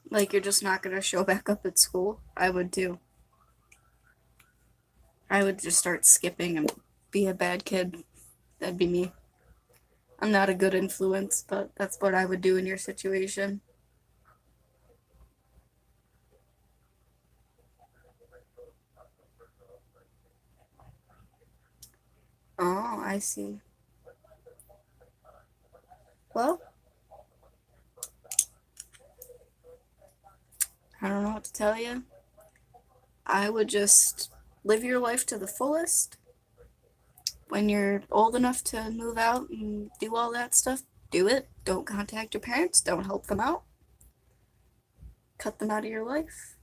Like you're just not gonna show back up at school? I would too. I would just start skipping and be a bad kid. That'd be me. I'm not a good influence, but that's what I would do in your situation. Oh, I see. Well, I don't know what to tell you. I would just live your life to the fullest. When you're old enough to move out and do all that stuff, do it. Don't contact your parents. Don't help them out. Cut them out of your life.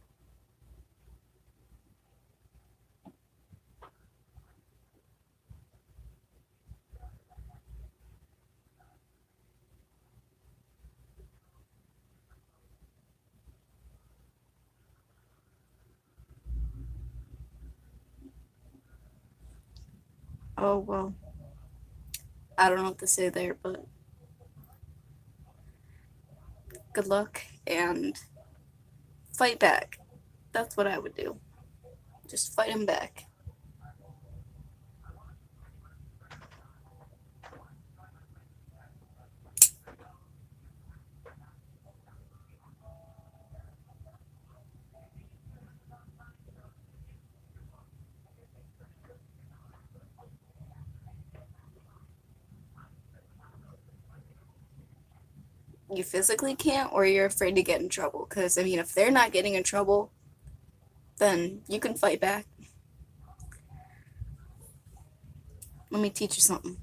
Oh, well, I don't know what to say there, but good luck and fight back. That's what I would do. Just fight him back. You physically can't, or you're afraid to get in trouble. Because, I mean, if they're not getting in trouble, then you can fight back. Let me teach you something.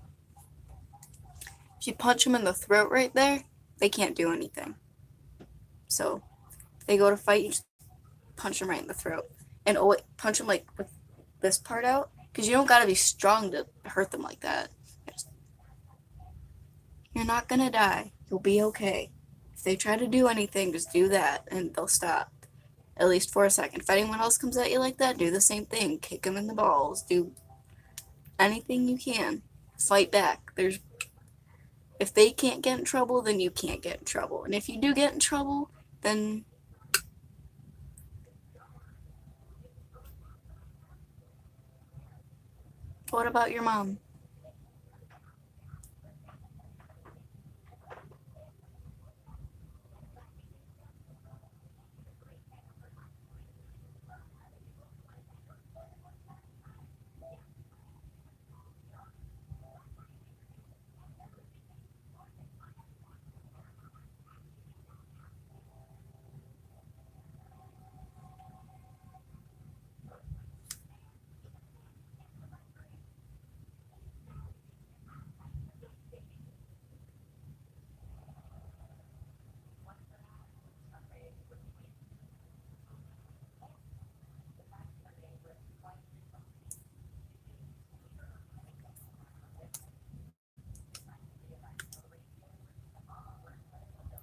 If you punch them in the throat right there, they can't do anything. So, if they go to fight, you just punch them right in the throat. And punch them like with this part out, Because you don't gotta be strong to hurt them like that. You're not gonna die. You'll be okay. If they try to do anything, just do that and they'll stop. At least for a second. If anyone else comes at you like that, do the same thing. Kick them in the balls. Do anything you can. Fight back. If they can't get in trouble, then you can't get in trouble. And if you do get in trouble, then what about your mom?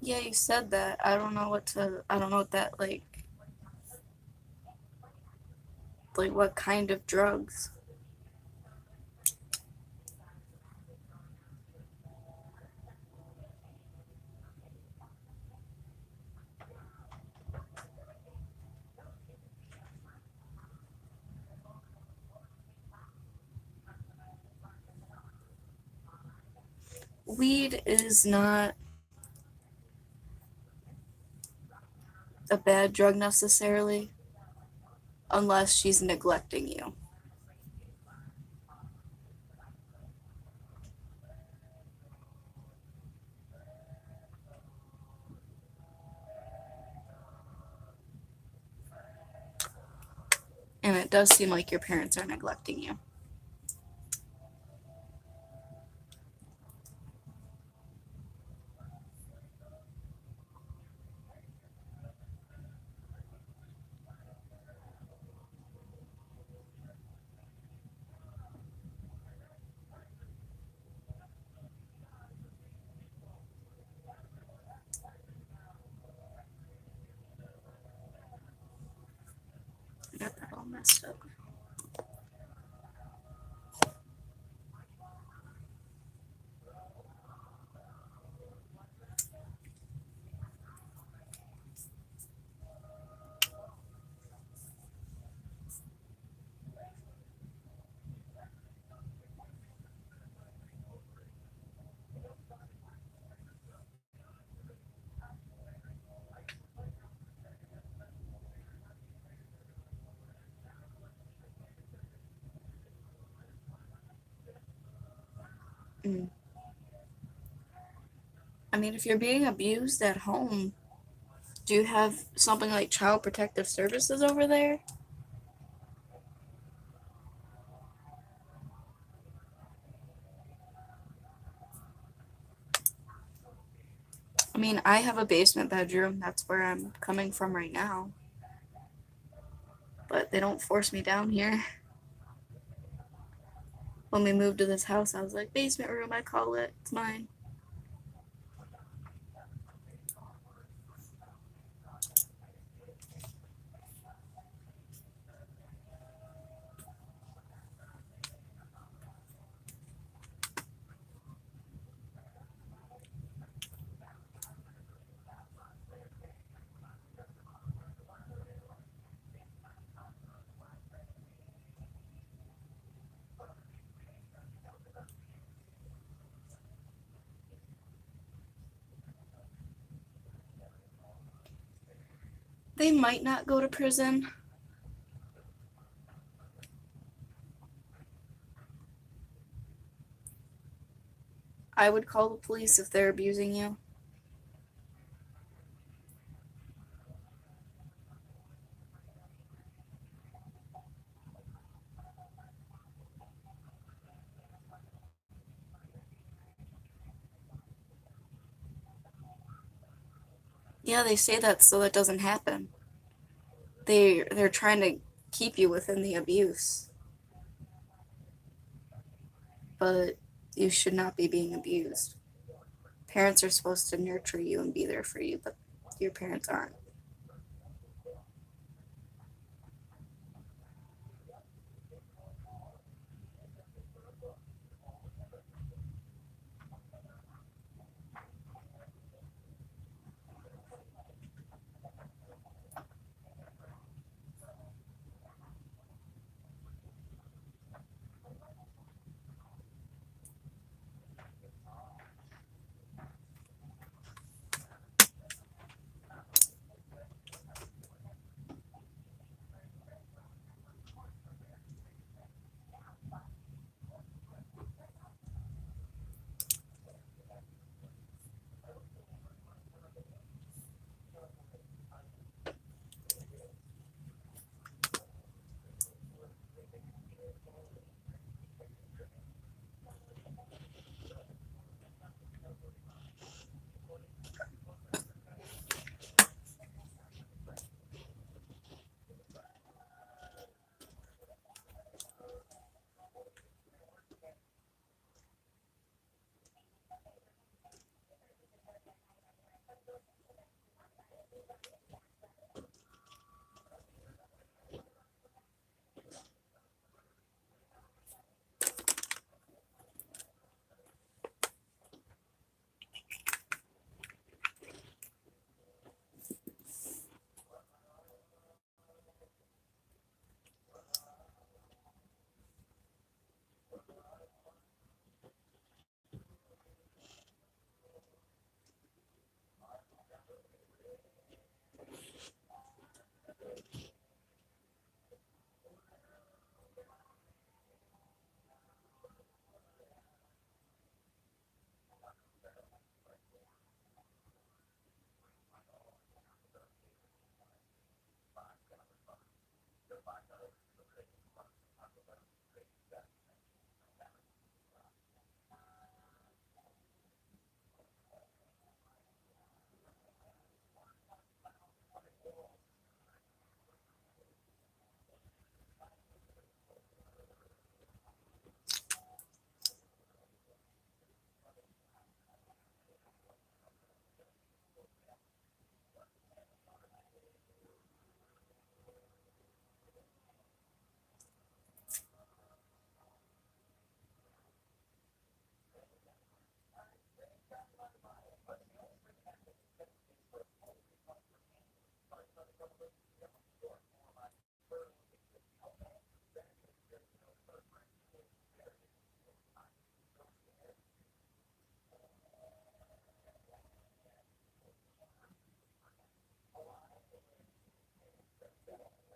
Yeah, you said that. I don't know what that, like what kind of drugs. Weed is not a bad drug necessarily, unless she's neglecting you. And it does seem like your parents are neglecting you. I got that all messed up. Mm. I mean, if you're being abused at home, do you have something like Child Protective Services over there? I mean, I have a basement bedroom. That's where I'm coming from right now. But they don't force me down here. When we moved to this house, I was like, basement room, I call it. It's mine. They might not go to prison. I would call the police if they're abusing you. Yeah, they say that so that doesn't happen. They're trying to keep you within the abuse. but you should not be being abused. Parents are supposed to nurture you and be there for you, but your parents aren't.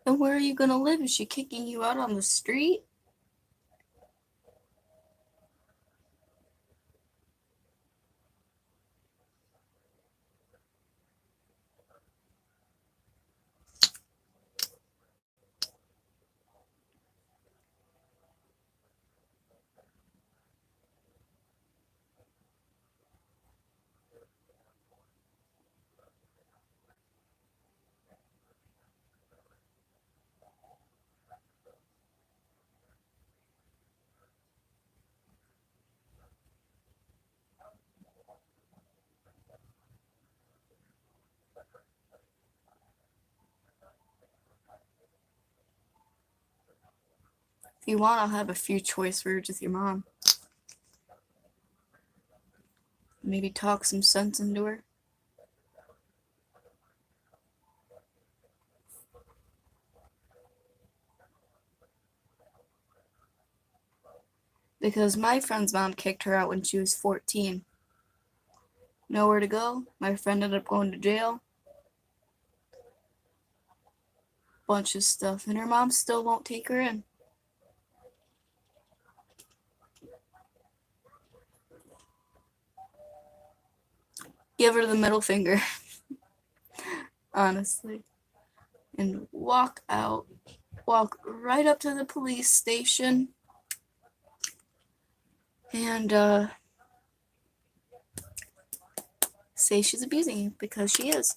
And where are you gonna live? Is she kicking you out on the street? If you want, I'll have a few choice words with your mom. Maybe talk some sense into her. Because my friend's mom kicked her out when she was 14. Nowhere to go. My friend ended up going to jail. Bunch of stuff. And her mom still won't take her in. Give her the middle finger. Honestly. And walk out. Walk right up to the police station. And say she's abusing you, because she is.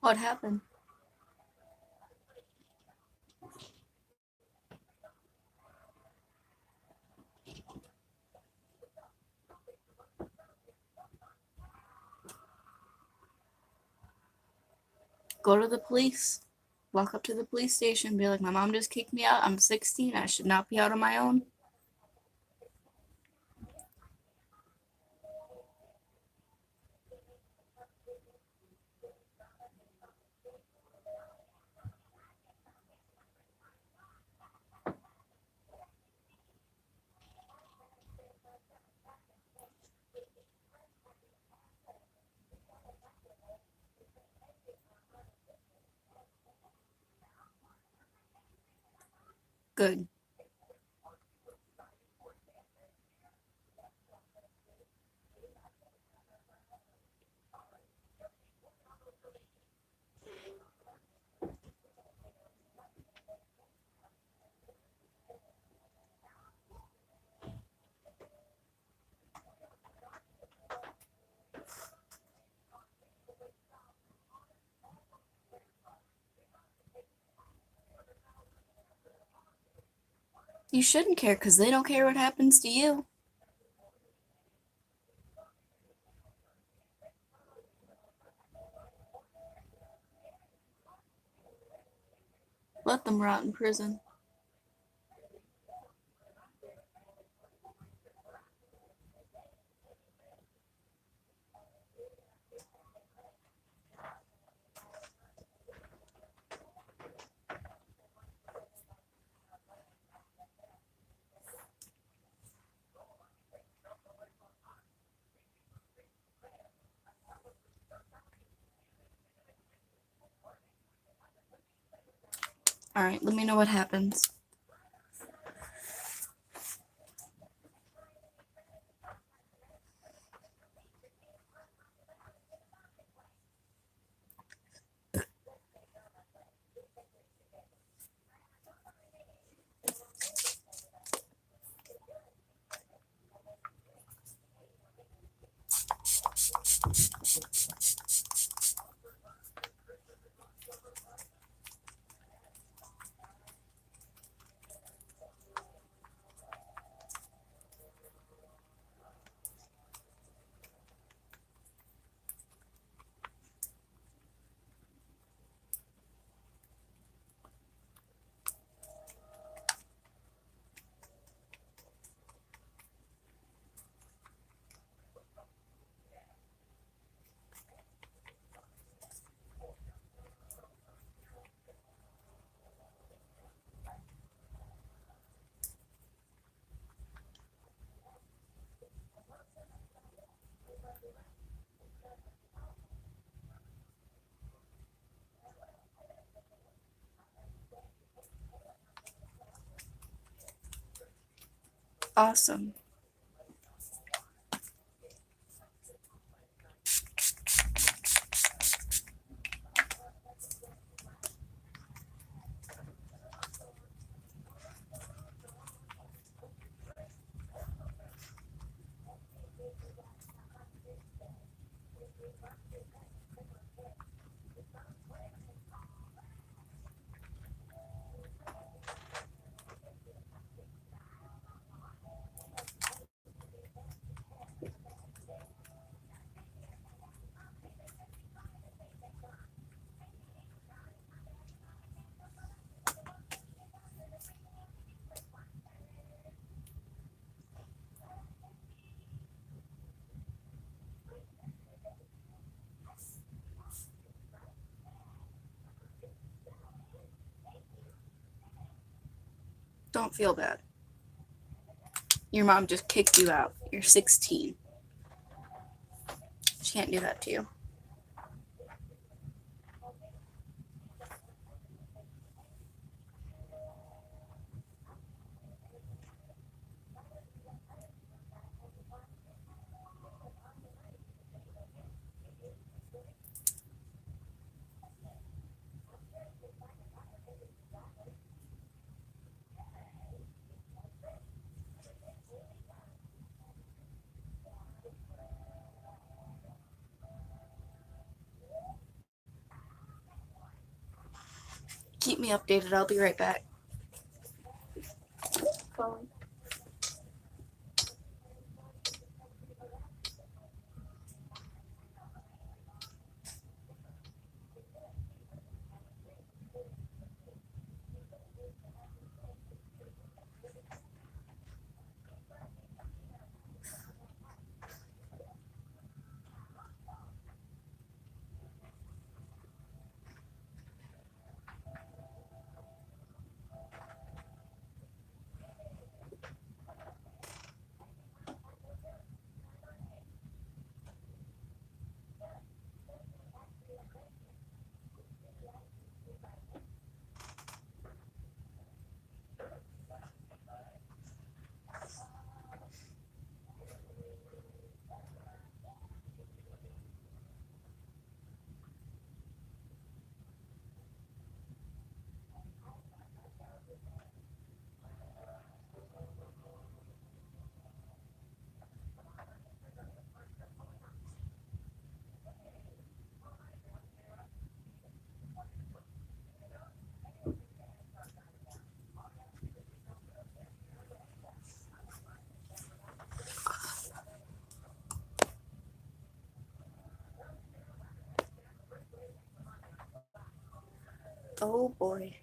What happened? Go to the police. Walk up to the police station. Be like, my mom just kicked me out. I'm 16. I should not be out on my own. Good. You shouldn't care because they don't care what happens to you. Let them rot in prison. All right, let me know what happens. Awesome. Don't feel bad. Your mom just kicked you out. You're 16. She can't do that to you. keep me updated. I'll be right back. Phone. Oh boy.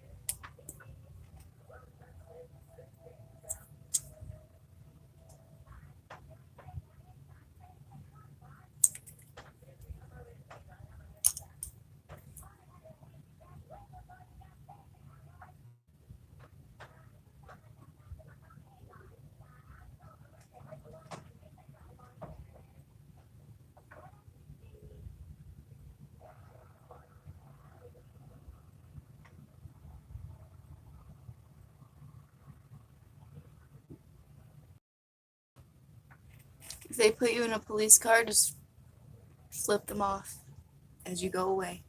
If they put you in a police car, just flip them off as you go away.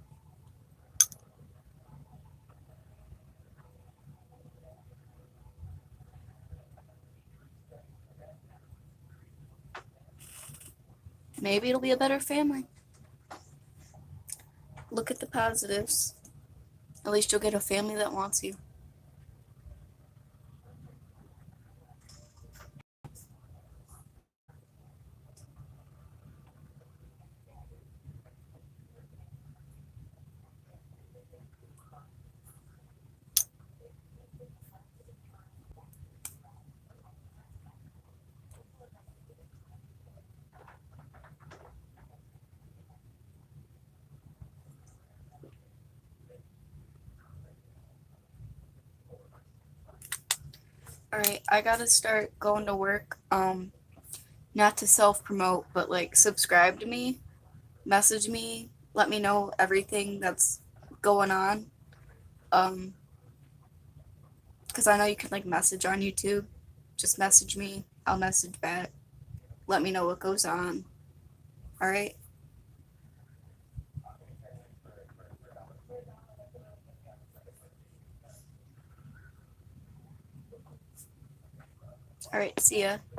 Maybe it'll be a better family. Look at the positives. At least you'll get a family that wants you. Alright, I gotta start going to work. Not to self promote, but like subscribe to me, message me, let me know everything that's going on. Um, because I know you can like message on YouTube. Just message me, I'll message back. Let me know what goes on. Alright? Alright, see ya.